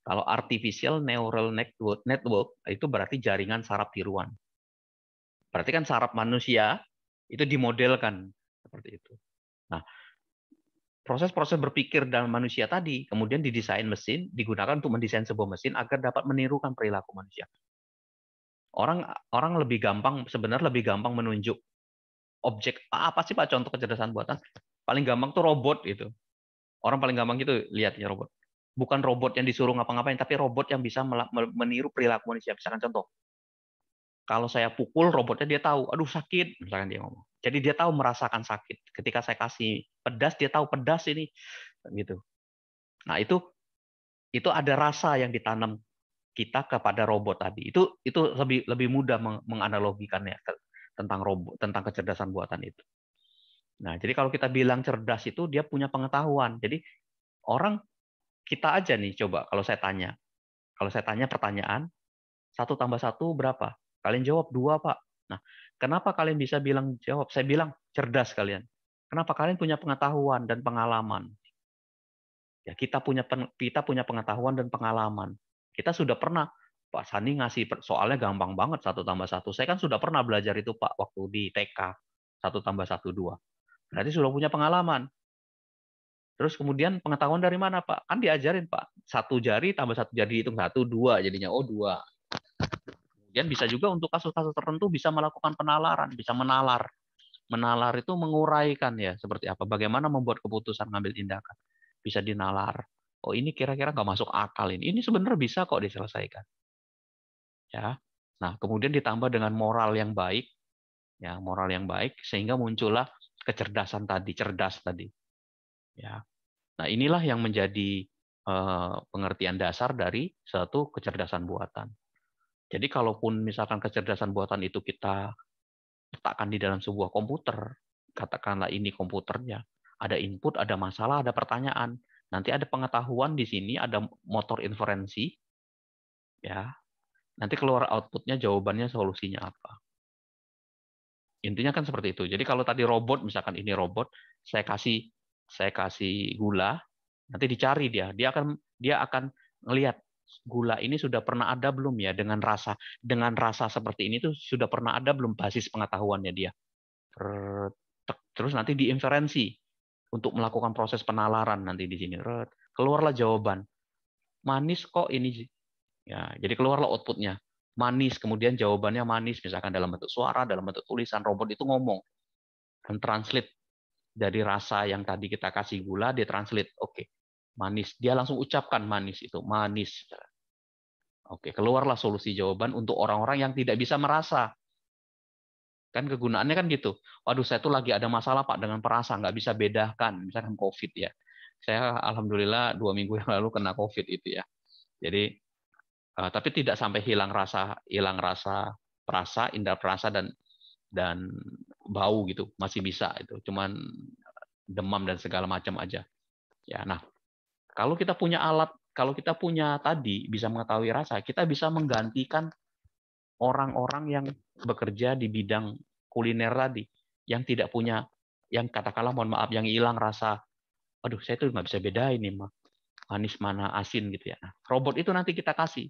Kalau artificial neural network itu berarti jaringan saraf tiruan. Berarti kan saraf manusia itu dimodelkan seperti itu. Nah, proses-proses berpikir dalam manusia tadi kemudian didesain mesin, digunakan untuk mendesain sebuah mesin agar dapat menirukan perilaku manusia. Orang sebenarnya lebih gampang menunjuk objek apa sih Pak contoh kecerdasan buatan? Paling gampang tuh robot itu. Orang paling gampang gitu lihat ya robot. Bukan robot yang disuruh ngapa-ngapain, tapi robot yang bisa meniru perilaku manusia. Misalkan contoh, kalau saya pukul robotnya dia tahu, aduh sakit, misalkan dia ngomong. Jadi dia tahu merasakan sakit. Ketika saya kasih pedas, dia tahu pedas ini, gitu. Nah itu ada rasa yang ditanam kita kepada robot tadi. Itu lebih mudah menganalogikannya tentang robot, tentang kecerdasan buatan itu. Nah, jadi kalau kita bilang cerdas itu dia punya pengetahuan. Jadi orang kita aja nih coba kalau saya tanya pertanyaan 1 tambah 1 berapa? Kalian jawab 2 Pak. Nah, kenapa kalian bisa bilang jawab? Saya bilang cerdas kalian. Kenapa? Kalian punya pengetahuan dan pengalaman. Ya, kita punya pengetahuan dan pengalaman. Kita sudah pernah, Pak Sani ngasih soalnya gampang banget 1 tambah 1. Saya kan sudah pernah belajar itu Pak waktu di TK. 1 tambah 1 2. Berarti sudah punya pengalaman. Terus kemudian pengetahuan dari mana Pak? Kan diajarin Pak. 1 jari tambah 1 jari hitung 1 2 jadinya 2. Kemudian bisa juga untuk kasus-kasus tertentu bisa melakukan penalaran, bisa menalar. Menalar itu menguraikan ya seperti apa, bagaimana membuat keputusan ngambil tindakan. bisa dinalar. Oh ini kira-kira nggak masuk akal ini. Ini sebenarnya bisa kok diselesaikan. Ya. Nah kemudian ditambah dengan moral yang baik, ya moral yang baik sehingga muncullah kecerdasan tadi, cerdas tadi. Ya. Nah inilah yang menjadi pengertian dasar dari suatu kecerdasan buatan. Jadi kalaupun misalkan kecerdasan buatan itu kita letakkan di dalam sebuah komputer, katakanlah ini komputernya, ada input, ada masalah, ada pertanyaan. Nanti ada pengetahuan di sini, ada motor inferensi, ya. Nanti keluar outputnya, jawabannya, solusinya apa. Intinya kan seperti itu. Jadi kalau tadi robot, misalkan ini robot, saya kasih gula, nanti dicari dia akan ngelihat gula ini sudah pernah ada belum ya dengan rasa seperti ini tuh sudah pernah ada belum basis pengetahuannya dia. Terus nanti diinferensi untuk melakukan proses penalaran nanti di sini. Keluarlah jawaban. Manis kok ini. Ya, jadi keluarlah outputnya. Manis, kemudian jawabannya manis, misalkan dalam bentuk suara, dalam bentuk tulisan, robot itu ngomong. Dan translate dari rasa yang tadi kita kasih gula, dia translate. Oke, manis. Dia langsung ucapkan manis itu, manis. Oke, keluarlah solusi jawaban untuk orang-orang yang tidak bisa merasa. Kan kegunaannya kan gitu. Waduh, saya tuh lagi ada masalah Pak dengan perasa, nggak bisa bedakan, misalkan COVID ya. Saya alhamdulillah 2 minggu yang lalu kena COVID itu ya. Jadi, tapi tidak sampai hilang rasa perasa, indera perasa dan bau gitu, masih bisa itu. Cuman demam dan segala macam aja. Ya, nah kalau kita punya alat, kalau kita punya tadi bisa mengetahui rasa, kita bisa menggantikan orang-orang yang bekerja di bidang kuliner tadi, yang tidak punya, yang katakanlah mohon maaf, yang hilang rasa, aduh saya tuh nggak bisa bedain nih, manis mana asin gitu ya. Nah, robot itu nanti kita kasih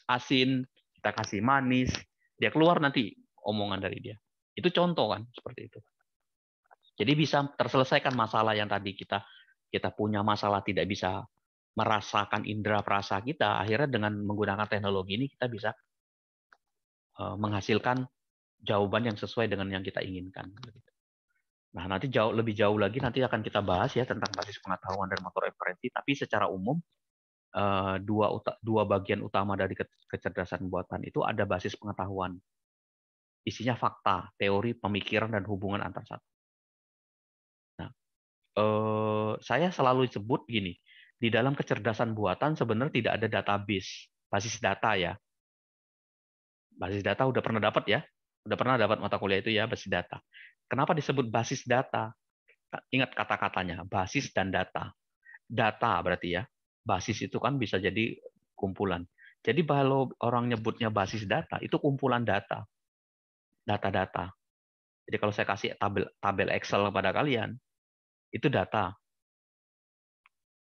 asin, kita kasih manis, dia keluar nanti omongan dari dia. Itu contoh kan seperti itu. Jadi bisa terselesaikan masalah yang tadi kita punya masalah tidak bisa merasakan indera perasa kita, akhirnya dengan menggunakan teknologi ini kita bisa menghasilkan jawaban yang sesuai dengan yang kita inginkan. Nah, nanti lebih jauh lagi nanti akan kita bahas ya tentang basis pengetahuan dan motor inferensi, tapi secara umum dua bagian utama dari kecerdasan buatan itu ada basis pengetahuan. Isinya fakta, teori, pemikiran, dan hubungan antar satu. Nah, saya selalu sebut gini, di dalam kecerdasan buatan sebenarnya tidak ada database, basis data ya. Basis data udah pernah dapat ya? Udah pernah dapat mata kuliah itu ya, basis data. Kenapa disebut basis data? Ingat kata-katanya, basis dan data. Data berarti ya. Basis itu kan bisa jadi kumpulan. Jadi kalau orang nyebutnya basis data, itu kumpulan data. Data-data. Jadi kalau saya kasih tabel Excel kepada kalian, itu data.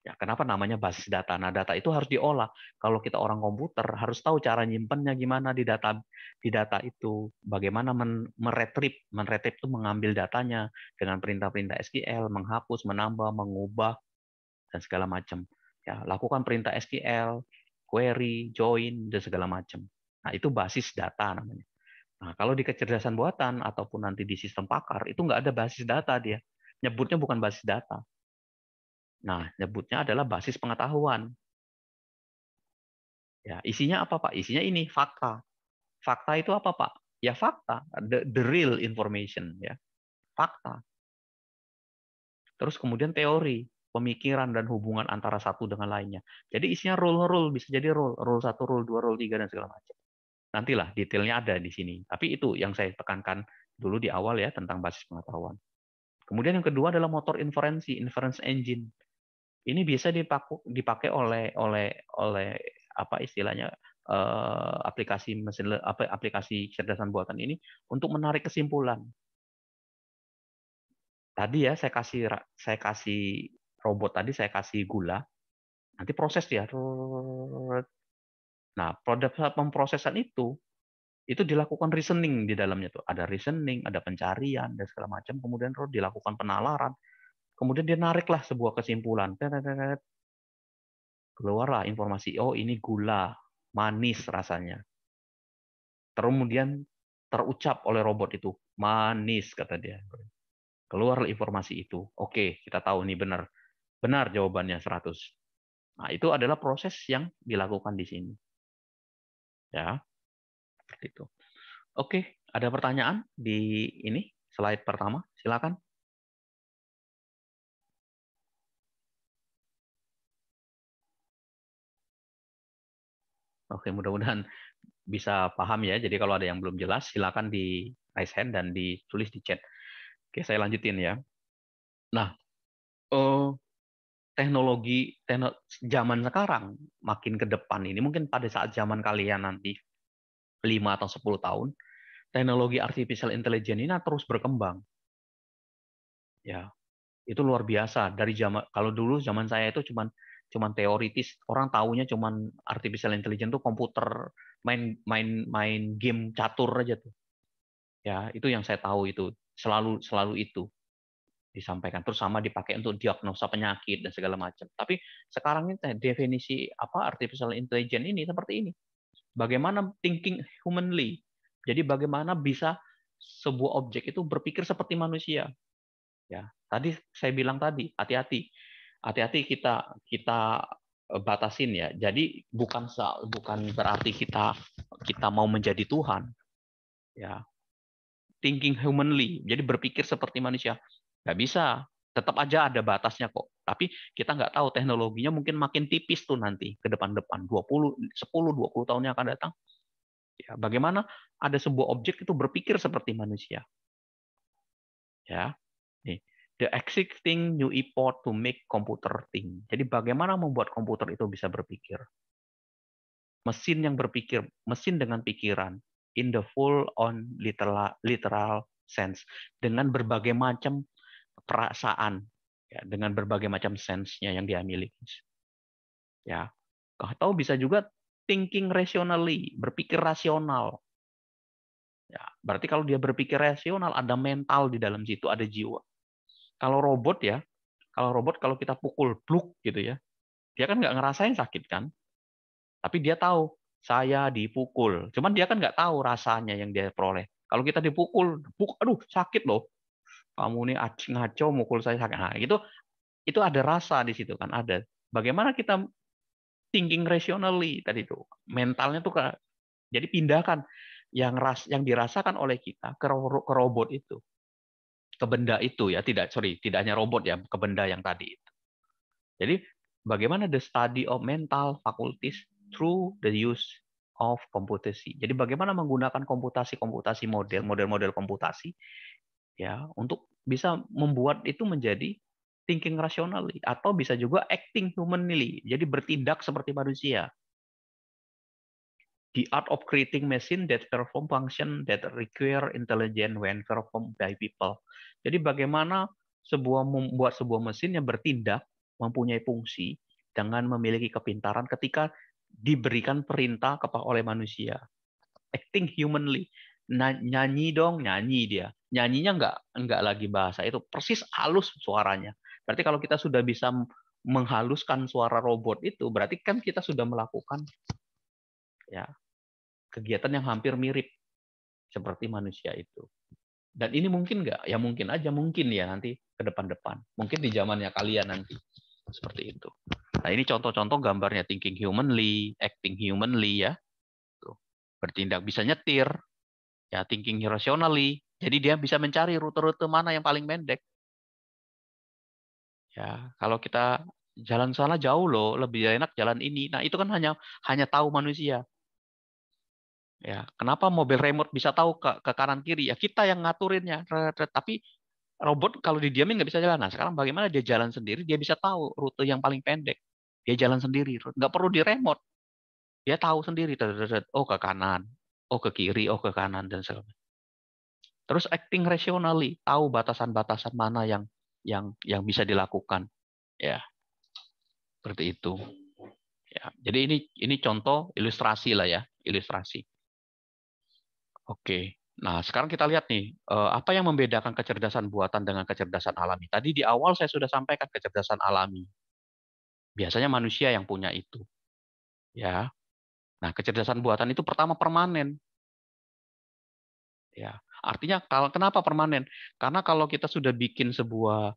Ya, kenapa namanya basis data? Nah, data itu harus diolah. Kalau kita orang komputer, harus tahu cara nyimpennya gimana di data itu. Bagaimana meretrieve. Meretrieve itu mengambil datanya dengan perintah-perintah SQL, menghapus, menambah, mengubah, dan segala macam. Ya, lakukan perintah SQL, query, join, dan segala macam. Nah, itu basis data namanya. Nah, kalau di kecerdasan buatan ataupun nanti di sistem pakar, itu nggak ada basis data dia. Nyebutnya bukan basis data. Nah, nyebutnya adalah basis pengetahuan. Ya, isinya apa, Pak? Isinya ini fakta. Fakta itu apa, Pak? Ya fakta, the real information, ya. Fakta. Terus kemudian teori, pemikiran dan hubungan antara satu dengan lainnya. Jadi isinya rule bisa jadi rule 1, rule 2, rule 3 dan segala macam. Nantilah detailnya ada di sini. Tapi itu yang saya tekankan dulu di awal ya tentang basis pengetahuan. Kemudian yang kedua adalah motor inferensi, inference engine. Ini bisa dipakai oleh apa istilahnya aplikasi kecerdasan buatan ini untuk menarik kesimpulan. Tadi ya saya kasih robot tadi saya kasih gula, nanti proses dia. Nah, pada saat pemrosesan itu dilakukan reasoning di dalamnya tuh. Ada reasoning, ada pencarian dan segala macam, kemudian dilakukan penalaran. Kemudian dia nariklah sebuah kesimpulan. Keluarlah informasi, oh ini gula, manis rasanya. Kemudian terucap oleh robot itu, manis kata dia. Keluarlah informasi itu. Oke, kita tahu ini benar. Benar jawabannya 100. Nah, itu adalah proses yang dilakukan di sini. Ya, seperti itu. Oke, ada pertanyaan di ini slide pertama? Silakan. Oke, mudah-mudahan bisa paham ya. Jadi kalau ada yang belum jelas, silakan di raise hand dan ditulis di chat. Oke, saya lanjutin ya. Nah, teknologi zaman sekarang makin ke depan ini, mungkin pada saat zaman kalian nanti 5 atau 10 tahun, teknologi artificial intelligence ini terus berkembang. Ya, itu luar biasa. Dari zaman, kalau dulu zaman saya itu cuman teoritis, orang taunya cuman artificial intelligence itu komputer main game catur aja tuh. Ya, itu yang saya tahu itu selalu itu disampaikan, terus sama dipakai untuk diagnosa penyakit dan segala macam. Tapi sekarang ini definisi apa artificial intelligence ini seperti ini. Bagaimana thinking humanly. Jadi bagaimana bisa sebuah objek itu berpikir seperti manusia. Ya, tadi saya bilang tadi, hati-hati kita batasin ya. Jadi bukan berarti kita mau menjadi Tuhan. Ya, thinking humanly. Jadi berpikir seperti manusia. Nggak bisa. Tetap aja ada batasnya kok. Tapi kita nggak tahu teknologinya mungkin makin tipis tuh nanti ke depan-depan 10-20 tahun yang akan datang. Ya, bagaimana ada sebuah objek itu berpikir seperti manusia. Ya. Nih, the existing new effort to make computer think. Jadi bagaimana membuat komputer itu bisa berpikir. Mesin yang berpikir, mesin dengan pikiran in the full on literal sense, dengan berbagai macam perasaan, ya, dengan berbagai macam sense-nya yang dia miliki. Ya, atau bisa juga thinking rationally, berpikir rasional. Ya, berarti kalau dia berpikir rasional, ada mental di dalam situ, ada jiwa. Kalau robot ya, kalau kita pukul pluk gitu ya, dia kan nggak ngerasain sakit kan, tapi dia tahu saya dipukul. Cuman dia kan nggak tahu rasanya yang dia peroleh. Kalau kita dipukul, aduh sakit loh. Kamu nih ngaco mukul saya sakit. Nah, itu ada rasa di situ kan ada. Bagaimana kita thinking rationally tadi itu mentalnya tuh jadi pindahkan yang dirasakan oleh kita ke robot itu, ke benda itu ya, tidak hanya robot ya, ke benda yang tadi itu. Jadi bagaimana the study of mental faculties through the use of komputasi. Jadi bagaimana menggunakan komputasi model komputasi ya untuk bisa membuat itu menjadi thinking rationally, atau bisa juga acting humanly, jadi bertindak seperti manusia. The art of creating machine that perform function that require intelligence when performed by people. Jadi bagaimana membuat sebuah mesin yang bertindak, mempunyai fungsi dengan memiliki kepintaran ketika diberikan perintah oleh manusia. Acting humanly. Nyanyi dong, nyanyi dia. Nyanyinya enggak lagi bahasa itu, persis halus suaranya. Berarti kalau kita sudah bisa menghaluskan suara robot itu, berarti kan kita sudah melakukan ya kegiatan yang hampir mirip seperti manusia itu. Dan ini mungkin nggak? Ya mungkin aja, mungkin ya nanti ke depan-depan. Mungkin di zamannya kalian nanti. Seperti itu. Nah ini contoh-contoh gambarnya thinking humanly, acting humanly ya. Tuh. Bertindak bisa nyetir, ya thinking rationally. Jadi dia bisa mencari rute-rute mana yang paling pendek. Ya, kalau kita jalan sana jauh loh, lebih enak jalan ini. Nah itu kan hanya tahu manusia. Ya, kenapa mobil remote bisa tahu ke kanan kiri? Ya kita yang ngaturinnya. Tapi robot kalau didiamin nggak bisa jalan. Nah, sekarang bagaimana dia jalan sendiri? Dia bisa tahu rute yang paling pendek. Dia jalan sendiri, nggak perlu di remote. Dia tahu sendiri. Oh ke kanan, oh ke kiri, oh ke kanan dan segala. Terus acting rationally, tahu batasan-batasan mana yang bisa dilakukan. Ya, seperti itu. Ya, jadi ini contoh ilustrasi lah ya, ilustrasi. Oke. Nah, sekarang kita lihat nih, apa yang membedakan kecerdasan buatan dengan kecerdasan alami. Tadi di awal saya sudah sampaikan kecerdasan alami. Biasanya manusia yang punya itu. Ya. Nah, kecerdasan buatan itu pertama permanen. Ya. Artinya kenapa permanen? Karena kalau kita sudah bikin sebuah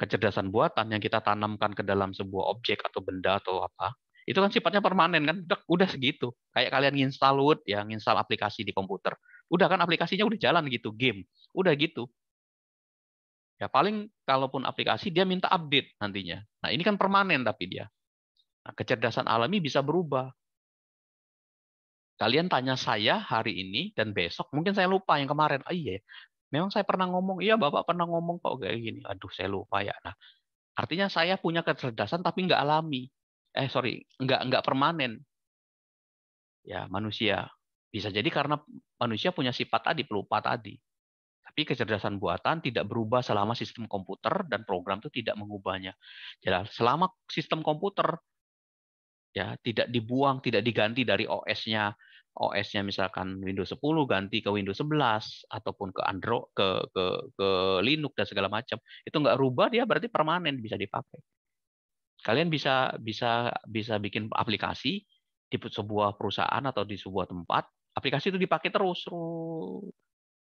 kecerdasan buatan yang kita tanamkan ke dalam sebuah objek atau benda atau apa, itu kan sifatnya permanen kan, udah segitu. Kayak kalian nginstal Word, ya nginstal aplikasi di komputer, udah kan aplikasinya udah jalan gitu, game, udah gitu. Ya paling kalaupun aplikasi dia minta update nantinya. Nah ini kan permanen tapi dia. Nah, kecerdasan alami bisa berubah. Kalian tanya saya hari ini dan besok, mungkin saya lupa yang kemarin. Oh iya, memang saya pernah ngomong, iya Bapak pernah ngomong kok kayak gini. Aduh, saya lupa ya. Nah, artinya saya punya kecerdasan tapi nggak alami. Sorry, nggak permanen. Ya, manusia. Bisa jadi karena manusia punya sifat tadi, pelupa tadi. Tapi kecerdasan buatan tidak berubah selama sistem komputer dan program itu tidak mengubahnya. Jadi selama sistem komputer ya tidak dibuang, tidak diganti dari OS-nya. OS-nya misalkan Windows 10 ganti ke Windows 11 ataupun ke Android ke Linux dan segala macam. Itu nggak rubah, dia berarti permanen bisa dipakai. Kalian bisa bikin aplikasi di sebuah perusahaan atau di sebuah tempat, aplikasi itu dipakai terus.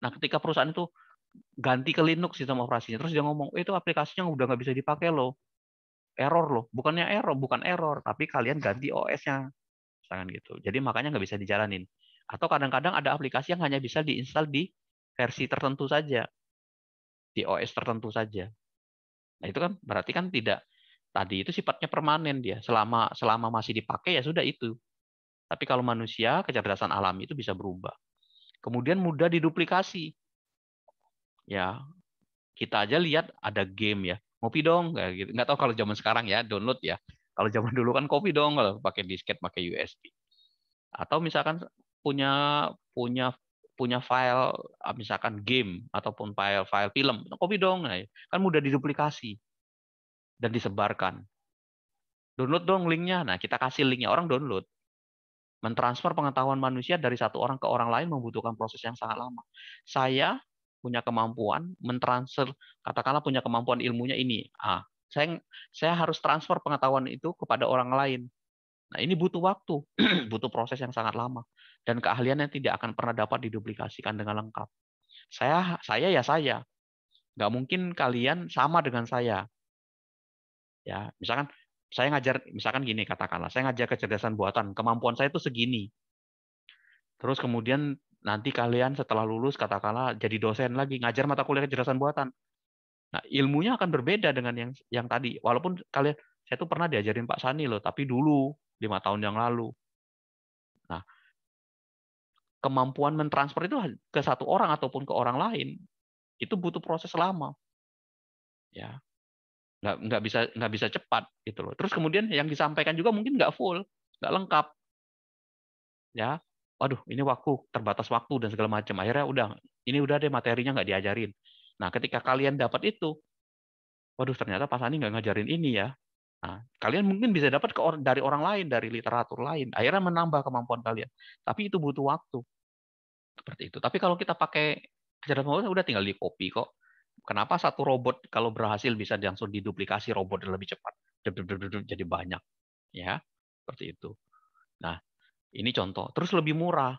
Nah, ketika perusahaan itu ganti ke Linux sistem operasinya, terus dia ngomong, itu aplikasinya udah nggak bisa dipakai loh, error loh, bukan error, tapi kalian ganti OS-nya, misalkan gitu. Jadi makanya nggak bisa dijalanin. Atau kadang-kadang ada aplikasi yang hanya bisa diinstal di versi tertentu saja, di OS tertentu saja. Nah itu kan berarti kan tidak, tadi itu sifatnya permanen dia, selama masih dipakai ya sudah itu. Tapi kalau manusia, kecerdasan alami itu bisa berubah. Kemudian mudah diduplikasi. Ya, kita aja lihat ada game ya, ngopi dong kayak gitu. Nggak tahu kalau zaman sekarang ya, download ya. Kalau zaman dulu kan kopi dong kalau pakai disket, pakai USB. Atau misalkan punya punya punya file misalkan game ataupun file film, kopi dong. Nah, kan mudah diduplikasi dan disebarkan. Download dong linknya. Nah, kita kasih linknya, orang download. Mentransfer pengetahuan manusia dari satu orang ke orang lain membutuhkan proses yang sangat lama. Saya punya kemampuan mentransfer, katakanlah punya kemampuan ilmunya ini. Saya harus transfer pengetahuan itu kepada orang lain. Nah, ini butuh waktu, butuh proses yang sangat lama, dan keahlian yang tidak akan pernah dapat diduplikasikan dengan lengkap. Saya, nggak mungkin kalian sama dengan saya. Ya, misalkan saya ngajar, misalkan gini katakanlah, saya ngajar kecerdasan buatan, kemampuan saya itu segini. Terus kemudian nanti kalian setelah lulus katakanlah jadi dosen lagi ngajar mata kuliah kecerdasan buatan. Nah, ilmunya akan berbeda dengan yang tadi. Walaupun kalian, saya tuh pernah diajarin Pak Sani loh, tapi dulu 5 tahun yang lalu. Nah, kemampuan mentransfer itu ke satu orang ataupun ke orang lain itu butuh proses lama. Ya, nggak bisa cepat gitu loh. Terus kemudian yang disampaikan juga mungkin nggak full, nggak lengkap. Ya, waduh ini terbatas waktu dan segala macam. Akhirnya ini udah deh materinya nggak diajarin. Nah, ketika kalian dapat itu, waduh ternyata Pak Sani nggak ngajarin ini ya. Nah, kalian mungkin bisa dapat dari orang lain, dari literatur lain. Akhirnya menambah kemampuan kalian. Tapi itu butuh waktu. Seperti itu. Tapi kalau kita pakai kecerdasan buatan udah tinggal di copy kok. Kenapa satu robot kalau berhasil bisa langsung diduplikasi robot lebih cepat? Jadi banyak. Ya, seperti itu. Nah, ini contoh. Terus lebih murah.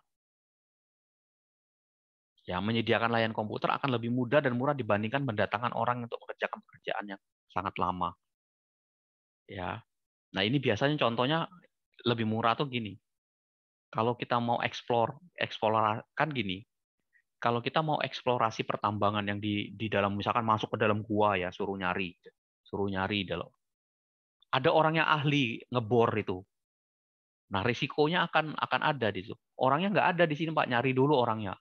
Ya, menyediakan layanan komputer akan lebih mudah dan murah dibandingkan mendatangkan orang untuk mengerjakan pekerjaan yang sangat lama. Ya. Nah, ini biasanya contohnya lebih murah tuh gini. Kalau kita mau kan gini. Kalau kita mau eksplorasi pertambangan yang di dalam, misalkan masuk ke dalam gua ya, suruh nyari dalam. Ada orang yang ahli ngebor itu. Nah, risikonya akan ada di situ. Orangnya nggak ada di sini, Pak. Nyari dulu orangnya.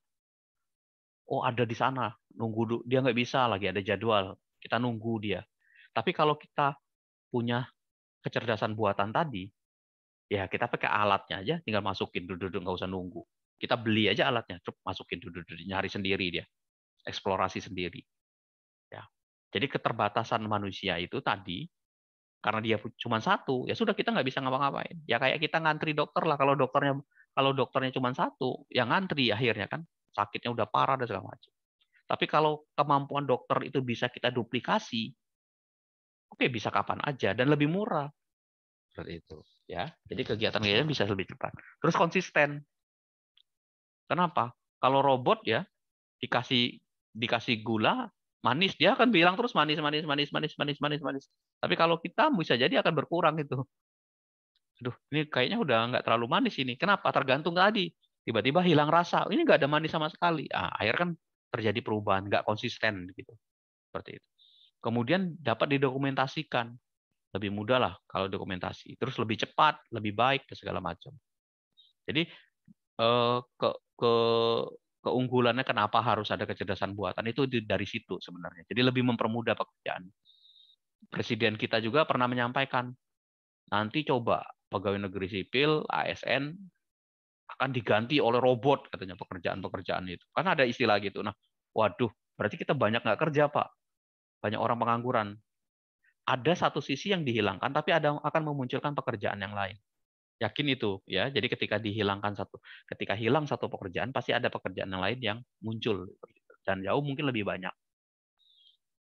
Oh, ada di sana. Nunggu dia nggak bisa lagi, ada jadwal. Kita nunggu dia. Tapi kalau kita punya kecerdasan buatan tadi, ya kita pakai alatnya aja, tinggal masukin duduk nggak usah nunggu. Kita beli aja alatnya, masukin duduk nyari sendiri dia, eksplorasi sendiri. Ya. Jadi keterbatasan manusia itu tadi, karena dia cuma satu, ya sudah kita nggak bisa ngapa-ngapain. Ya kayak kita ngantri dokter lah, kalau dokternya cuma satu, ya ngantri akhirnya kan, sakitnya udah parah dan segala macam. Tapi kalau kemampuan dokter itu bisa kita duplikasi, oke bisa kapan aja dan lebih murah. Seperti itu, ya. Jadi kegiatan-kegiatan bisa lebih cepat. Terus konsisten. Kenapa? Kalau robot ya dikasih gula, manis, dia akan bilang terus manis, manis, manis, manis, manis, manis, manis. Tapi kalau kita bisa jadi akan berkurang itu. Aduh, ini kayaknya udah nggak terlalu manis ini. Kenapa? Tergantung tadi. Tiba-tiba hilang rasa. Ini nggak ada manis sama sekali. Akhirnya kan terjadi perubahan, nggak konsisten gitu. Seperti itu. Kemudian dapat didokumentasikan. Lebih mudah lah kalau dokumentasi. Terus lebih cepat, lebih baik, dan segala macam. Jadi ke, ke keunggulannya kenapa harus ada kecerdasan buatan itu dari situ sebenarnya. Jadi lebih mempermudah pekerjaan. Presiden kita juga pernah menyampaikan, nanti coba pegawai negeri sipil, ASN, akan diganti oleh robot, katanya pekerjaan-pekerjaan itu. Kan ada istilah gitu. Nah, waduh, berarti kita banyak nggak kerja, Pak. Banyak orang pengangguran. Ada satu sisi yang dihilangkan, tapi akan memunculkan pekerjaan yang lain. Yakin itu, ya. Jadi ketika hilang satu pekerjaan, pasti ada pekerjaan yang lain yang muncul. Dan jauh mungkin lebih banyak.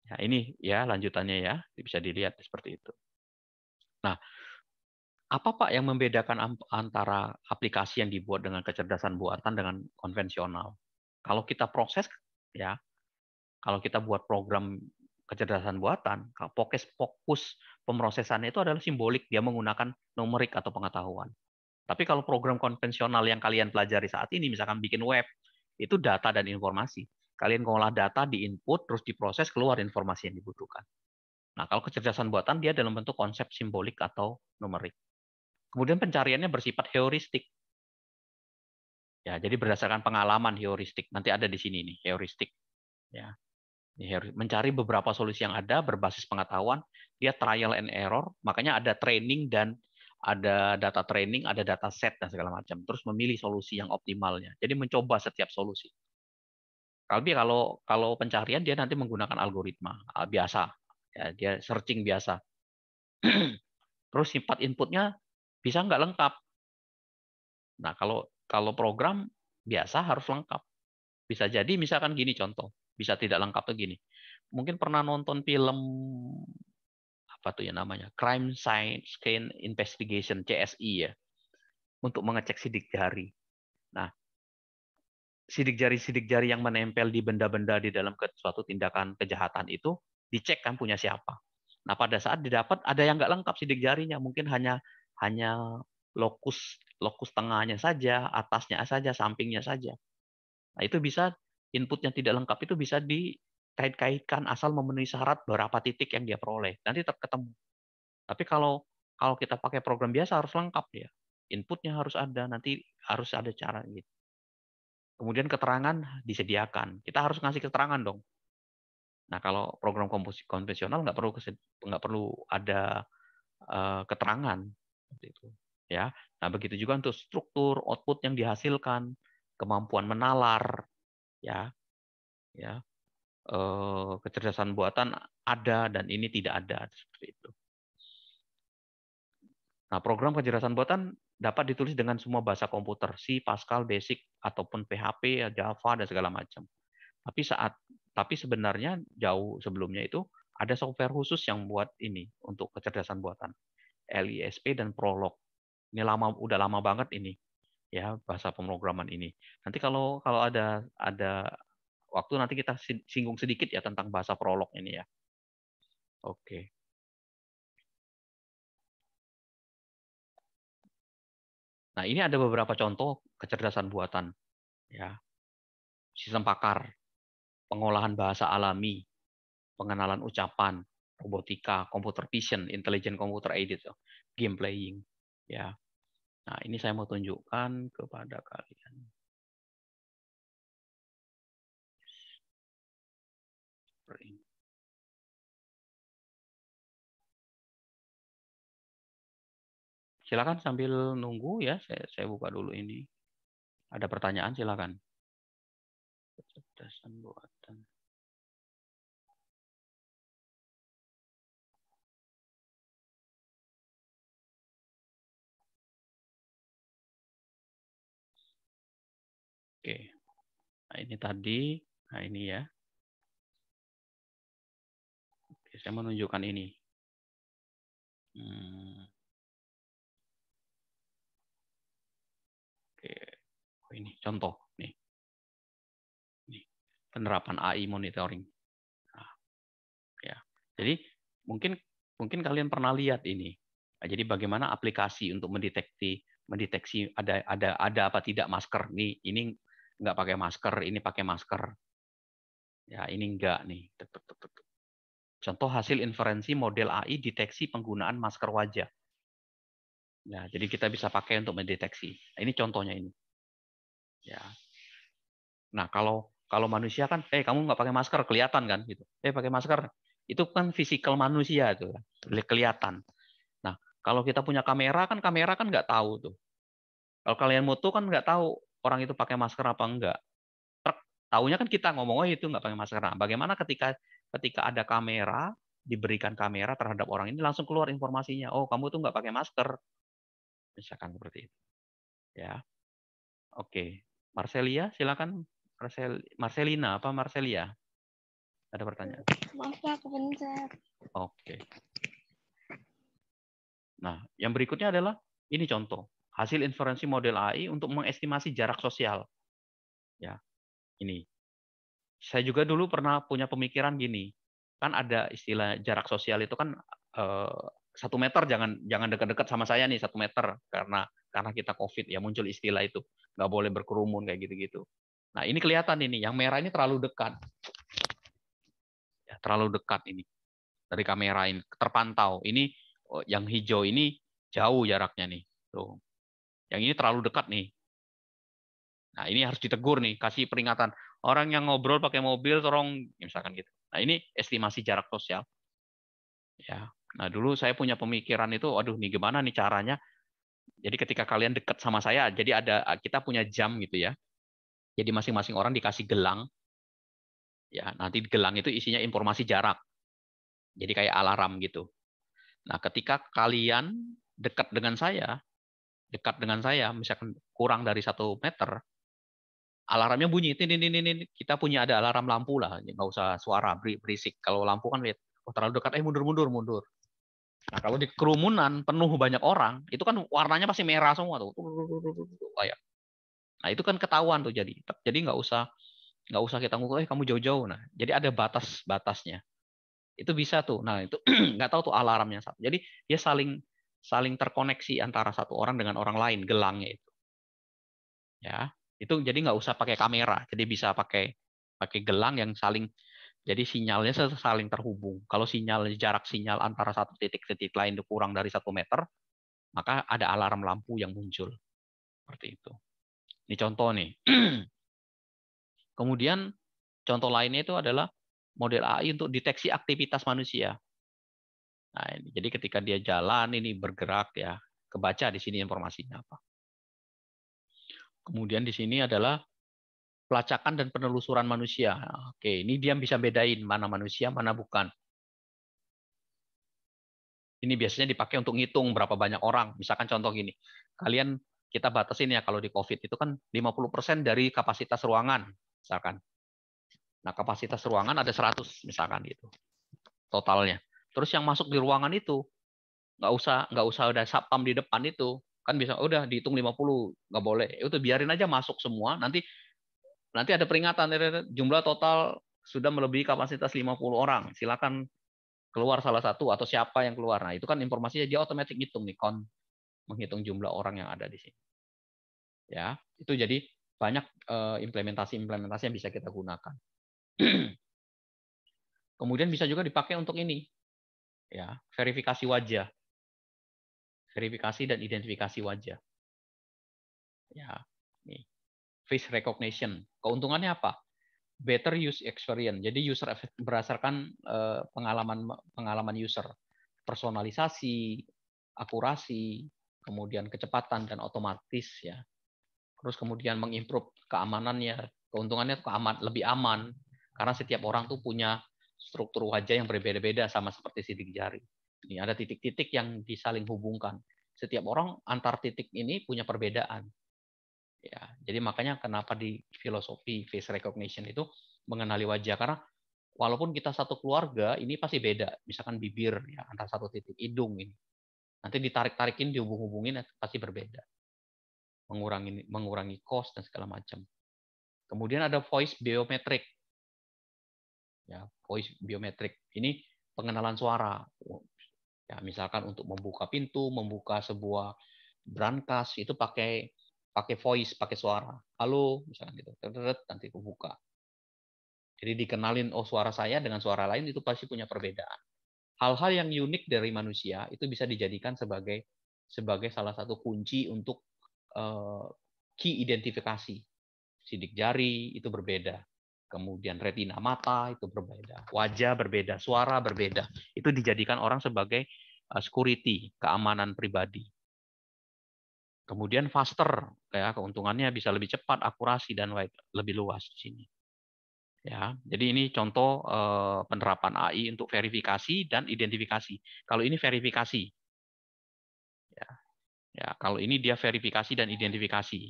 Ya, ini ya lanjutannya ya, bisa dilihat seperti itu. Nah, apa Pak yang membedakan antara aplikasi yang dibuat dengan kecerdasan buatan dengan konvensional? Kalau kita proses, ya, kalau kita buat program kecerdasan buatan, fokus pemrosesannya itu adalah simbolik, dia menggunakan numerik atau pengetahuan. Tapi kalau program konvensional yang kalian pelajari saat ini, misalkan bikin web, itu data dan informasi. Kalian ngolah data, di-input, terus diproses, keluar informasi yang dibutuhkan. Nah, kalau kecerdasan buatan, dia dalam bentuk konsep simbolik atau numerik. Kemudian pencariannya bersifat heuristik. Ya, jadi berdasarkan pengalaman heuristik. Nanti ada di sini nih, heuristik. Ya, mencari beberapa solusi yang ada berbasis pengetahuan, dia trial and error, makanya ada training dan ada data training, ada data set dan segala macam. Terus memilih solusi yang optimalnya. Jadi mencoba setiap solusi. Tapi kalau pencarian dia nanti menggunakan algoritma biasa, ya, dia searching biasa. Terus sifat inputnya bisa nggak lengkap. Nah, kalau program biasa harus lengkap. Bisa jadi misalkan gini contoh, bisa tidak lengkap begini. Mungkin pernah nonton film apa tuh ya namanya? Crime Scene Investigation, CSI ya. Untuk mengecek sidik jari. Nah, sidik jari yang menempel di benda-benda di dalam suatu tindakan kejahatan itu dicek kan punya siapa. Nah, pada saat didapat ada yang nggak lengkap sidik jarinya, mungkin hanya lokus tengahnya saja, atasnya saja, sampingnya saja. Nah, itu bisa inputnya tidak lengkap itu bisa dikait-kaitkan asal memenuhi syarat berapa titik yang dia peroleh. Nanti tetap ketemu. Tapi kalau kita pakai program biasa harus lengkap ya. Inputnya harus ada, nanti harus ada cara gitu. Kemudian keterangan disediakan. Kita harus ngasih keterangan dong. Nah, kalau program konvensional nggak perlu ada keterangan seperti itu. Ya. Nah, begitu juga untuk struktur output yang dihasilkan, kemampuan menalar, ya, ya, kecerdasan buatan ada dan ini tidak ada seperti itu. Nah, program kecerdasan buatan dapat ditulis dengan semua bahasa komputer, C, Pascal, Basic, ataupun PHP, Java, dan segala macam. Tapi sebenarnya jauh sebelumnya itu ada software khusus yang buat ini untuk kecerdasan buatan, LISP dan Prolog. Ini udah lama banget ini, ya bahasa pemrograman ini. Nanti kalau ada waktu nanti kita singgung sedikit ya tentang bahasa Prolog ini ya. Oke. Nah, ini ada beberapa contoh kecerdasan buatan. Ya. Sistem pakar, pengolahan bahasa alami, pengenalan ucapan, robotika, computer vision, intelligent computer aided, game playing. Ya. Nah, ini saya mau tunjukkan kepada kalian. Silakan sambil nunggu ya, saya buka dulu ini. Ada pertanyaan silakan. Kecerdasan buatan. Oke. Nah, ini tadi. Nah, ini ya. Oke, saya menunjukkan ini. Oke. Oh, ini contoh nih. Penerapan AI monitoring. Nah, Jadi mungkin kalian pernah lihat ini. Nah, jadi bagaimana aplikasi untuk mendeteksi ada apa tidak masker nih, ini nggak pakai masker, ini pakai masker. Ya, ini enggak nih. Contoh hasil inferensi model AI deteksi penggunaan masker wajah. Ya, jadi kita bisa pakai untuk mendeteksi. Nah, ini contohnya ini. Ya. Nah, kalau manusia kan, kamu nggak pakai masker, kelihatan kan gitu. Pakai masker. Itu kan fisikal manusia tuh, kelihatan. Nah, kalau kita punya kamera kan nggak tahu tuh. Kalau kalian moto kan nggak tahu orang itu pakai masker apa enggak. Taunya kan kita ngomong, oh itu nggak pakai masker. Nah, bagaimana ketika ada kamera, diberikan kamera terhadap orang ini, langsung keluar informasinya. Oh, kamu tuh nggak pakai masker. Misalkan seperti itu. Ya. Oke. Marcelia, silakan. Marcelina apa Marcelia? Ada pertanyaan? Maaf Pak, kepencet. Oke. Nah, yang berikutnya adalah ini contoh hasil inferensi model AI untuk mengestimasi jarak sosial. Ya, ini. Saya juga dulu pernah punya pemikiran gini, kan ada istilah jarak sosial itu kan 1 meter, jangan dekat-dekat sama saya nih 1 meter karena kita COVID ya muncul istilah itu, nggak boleh berkerumun kayak gitu-gitu. Nah ini kelihatan ini, yang merah ini terlalu dekat, ya, terlalu dekat ini dari kamera ini terpantau. Ini yang hijau ini jauh jaraknya nih, tuh. Yang ini terlalu dekat nih. Nah, ini harus ditegur nih, kasih peringatan. Orang yang ngobrol pakai mobil, tolong, misalkan gitu. Nah, ini estimasi jarak sosial. Ya. Nah, dulu saya punya pemikiran itu, aduh, nih gimana nih caranya? Jadi ketika kalian dekat sama saya, jadi kita punya jam gitu ya. Jadi masing-masing orang dikasih gelang. Ya, nanti gelang itu isinya informasi jarak. Jadi kayak alarm gitu. Nah, ketika kalian dekat dengan saya, misalkan kurang dari 1 meter, alarmnya bunyi, kita punya ada alarm lampu lah, nggak usah suara berisik. Kalau lampu kan lihat, oh, terlalu dekat, mundur. Nah kalau di kerumunan penuh banyak orang, itu kan warnanya pasti merah semua tuh, kayak. Nah itu kan ketahuan tuh jadi nggak usah kita ngukur, kamu jauh-jauh. Nah jadi ada batasnya. Itu bisa tuh. Nah itu nggak tahu tuh alarmnya satu. Jadi dia saling terkoneksi antara satu orang dengan orang lain, gelangnya itu. Ya. Itu jadi nggak usah pakai kamera, jadi bisa pakai gelang yang saling, jadi sinyalnya saling terhubung. Kalau jarak sinyal antara satu titik ke titik lain itu kurang dari 1 meter, maka ada alarm lampu yang muncul. Seperti itu. Ini contoh nih. Kemudian contoh lainnya itu adalah model AI untuk deteksi aktivitas manusia. Nah, ini, jadi ketika dia jalan ini bergerak ya, kebaca di sini informasinya apa. Kemudian di sini adalah pelacakan dan penelusuran manusia. Oke, ini dia bisa bedain mana manusia, mana bukan. Ini biasanya dipakai untuk ngitung berapa banyak orang. Misalkan contoh gini, kita batasin ya kalau di COVID itu kan 50% dari kapasitas ruangan, misalkan. Nah, kapasitas ruangan ada 100 misalkan gitu. Totalnya. Terus yang masuk di ruangan itu nggak usah ada satpam di depan itu. Kan bisa udah dihitung 50, nggak boleh. Itu biarin aja masuk semua, nanti ada peringatan jumlah total sudah melebihi kapasitas 50 orang. Silakan keluar salah satu atau siapa yang keluar. Nah, itu kan informasinya dia otomatis ngitung nih, menghitung jumlah orang yang ada di sini. Ya, itu jadi banyak implementasi yang bisa kita gunakan. Kemudian bisa juga dipakai untuk ini. Ya, verifikasi wajah. Verifikasi dan identifikasi wajah. Ya, nih. Face recognition. Keuntungannya apa? Better use experience. Jadi user berdasarkan pengalaman user, personalisasi, akurasi, kemudian kecepatan dan otomatis ya. Terus kemudian mengimprove keamanannya. Keuntungannya lebih aman karena setiap orang tuh punya struktur wajah yang berbeda-beda sama seperti sidik jari. Ini ada titik-titik yang disaling hubungkan. Setiap orang antar titik ini punya perbedaan. Ya, jadi makanya kenapa di filosofi face recognition itu mengenali wajah, karena walaupun kita satu keluarga ini pasti beda, misalkan bibir ya antara satu titik, hidung ini nanti ditarik-tarikin dihubung-hubungin pasti berbeda, mengurangi cost dan segala macam. Kemudian ada voice biometric ya, voice biometric ini pengenalan suara. Ya, misalkan untuk membuka pintu, membuka sebuah brankas itu pakai voice, pakai suara. Halo, misalkan gitu. Nanti buka. Jadi dikenalin, oh suara saya dengan suara lain itu pasti punya perbedaan. Hal-hal yang unik dari manusia itu bisa dijadikan sebagai salah satu kunci untuk key identifikasi. Sidik jari itu berbeda. Kemudian retina mata itu berbeda. Wajah berbeda, suara berbeda. Itu dijadikan orang sebagai security, keamanan pribadi. Kemudian faster, ya keuntungannya bisa lebih cepat, akurasi dan lebih luas di sini. Ya, jadi ini contoh penerapan AI untuk verifikasi dan identifikasi. Kalau ini verifikasi, ya kalau ini dia verifikasi dan identifikasi.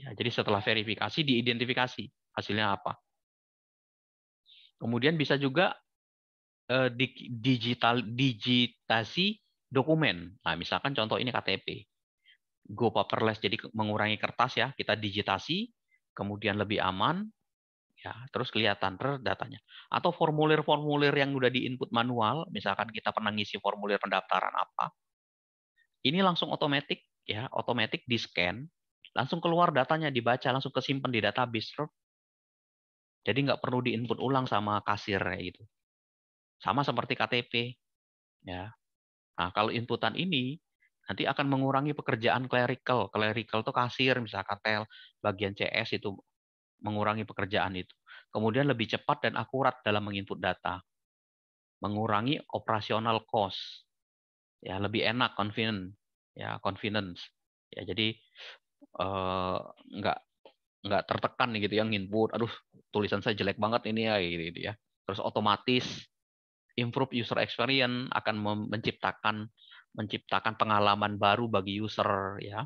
Ya, jadi setelah verifikasi diidentifikasi hasilnya apa. Kemudian bisa juga digitasi dokumen. Nah, misalkan contoh ini KTP. Go paperless, jadi mengurangi kertas ya, kita digitasi, kemudian lebih aman. Ya, terus kelihatan datanya. Atau formulir-formulir yang udah diinput manual, misalkan kita pernah ngisi formulir pendaftaran apa, ini langsung otomatis ya, otomatis di-scan, langsung keluar datanya, dibaca, langsung kesimpan di database. Jadi nggak perlu diinput ulang sama kasir gitu. Sama seperti KTP. Ya. Nah, kalau inputan ini nanti akan mengurangi pekerjaan clerical. Clerical itu kasir, misalkan tel, bagian CS itu mengurangi pekerjaan itu. Kemudian lebih cepat dan akurat dalam menginput data. Mengurangi operasional cost. Ya, lebih enak, confidence. Ya, jadi nggak tertekan gitu yang input, aduh tulisan saya jelek banget ini ya gitu ya. Terus otomatis improve user experience, akan menciptakan pengalaman baru bagi user ya.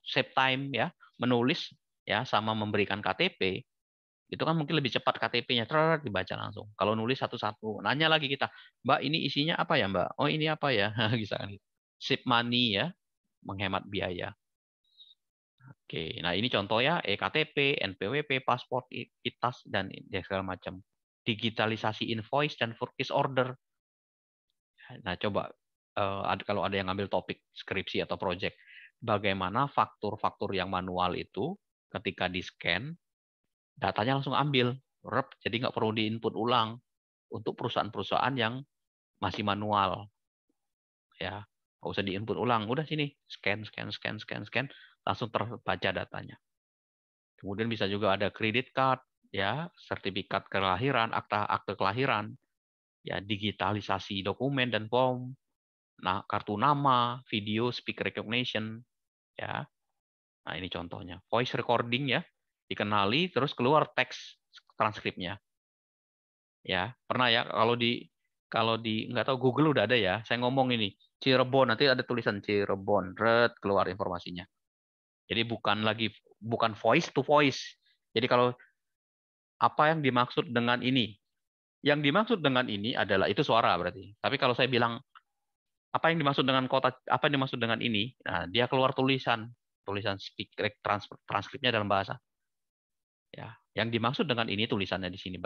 Save time ya, menulis ya sama memberikan KTP. Itu kan mungkin lebih cepat KTP-nya dibaca langsung. Kalau nulis satu-satu, nanya lagi kita, Mbak ini isinya apa ya Mbak? Oh ini apa ya? Misalkan gitu. Save money ya, menghemat biaya. Oke, nah ini contoh ya, eKTP, NPWP, paspor, ITAS, dan segala macam. Digitalisasi invoice dan purchase order. Nah coba, kalau ada yang ngambil topik skripsi atau project, bagaimana faktur-faktur yang manual itu ketika di-scan, datanya langsung ambil, jadi nggak perlu diinput ulang untuk perusahaan-perusahaan yang masih manual, ya nggak usah diinput ulang, udah sini scan, langsung terbaca datanya. Kemudian bisa juga ada credit card, ya sertifikat kelahiran, akte kelahiran, ya digitalisasi dokumen dan form, nah kartu nama, video, speak recognition, ya. Nah ini contohnya, voice recording ya, dikenali terus keluar teks transkripnya. Ya, pernah ya kalau di nggak tahu Google udah ada ya. Saya ngomong ini Cirebon, nanti ada tulisan Cirebon, keluar informasinya. Jadi bukan voice to voice. Jadi kalau apa yang dimaksud dengan ini? Yang dimaksud dengan ini adalah itu suara berarti. Tapi kalau saya bilang apa yang dimaksud dengan apa yang dimaksud dengan ini? Nah, dia keluar tulisan speak transkripnya dalam bahasa. Ya, yang dimaksud dengan ini tulisannya di sini.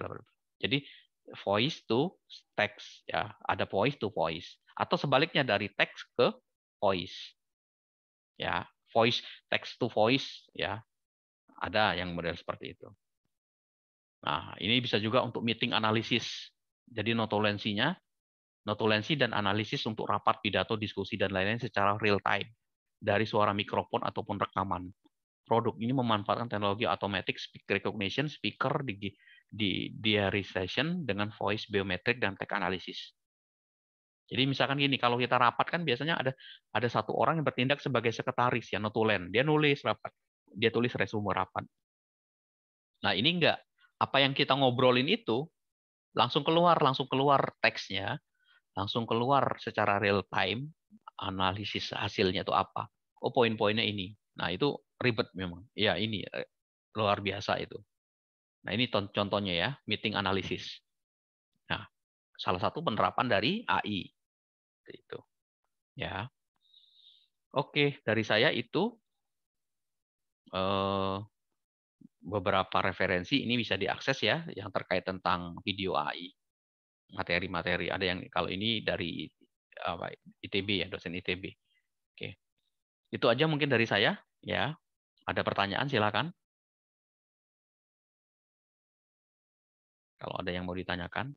Jadi voice to text ya, ada voice to voice atau sebaliknya dari teks ke voice. Ya, voice text to voice ya. Ada yang model seperti itu. Nah, ini bisa juga untuk meeting analisis. Jadi notulensi dan analisis untuk rapat, pidato, diskusi dan lain-lain secara real time dari suara mikrofon ataupun rekaman. Produk ini memanfaatkan teknologi automatic speak recognition, speaker di diarization dengan voice biometrik dan text analysis. Jadi misalkan gini, kalau kita rapat kan biasanya ada satu orang yang bertindak sebagai sekretaris ya, notulen. Dia nulis rapat, dia tulis resume rapat. Nah ini enggak, apa yang kita ngobrolin itu langsung keluar teksnya, langsung keluar secara real time, analisis hasilnya itu apa. Oh poin-poinnya ini. Nah itu ribet memang. Ya ini luar biasa itu. Nah ini contohnya ya, meeting analisis. Nah salah satu penerapan dari AI. Itu. Ya. Oke, dari saya itu beberapa referensi ini bisa diakses ya, yang terkait tentang video AI. materi-materi. Ada yang kalau ini dari ITB ya, dosen ITB. Oke. Itu aja mungkin dari saya ya. Ada pertanyaan silakan. Kalau ada yang mau ditanyakan.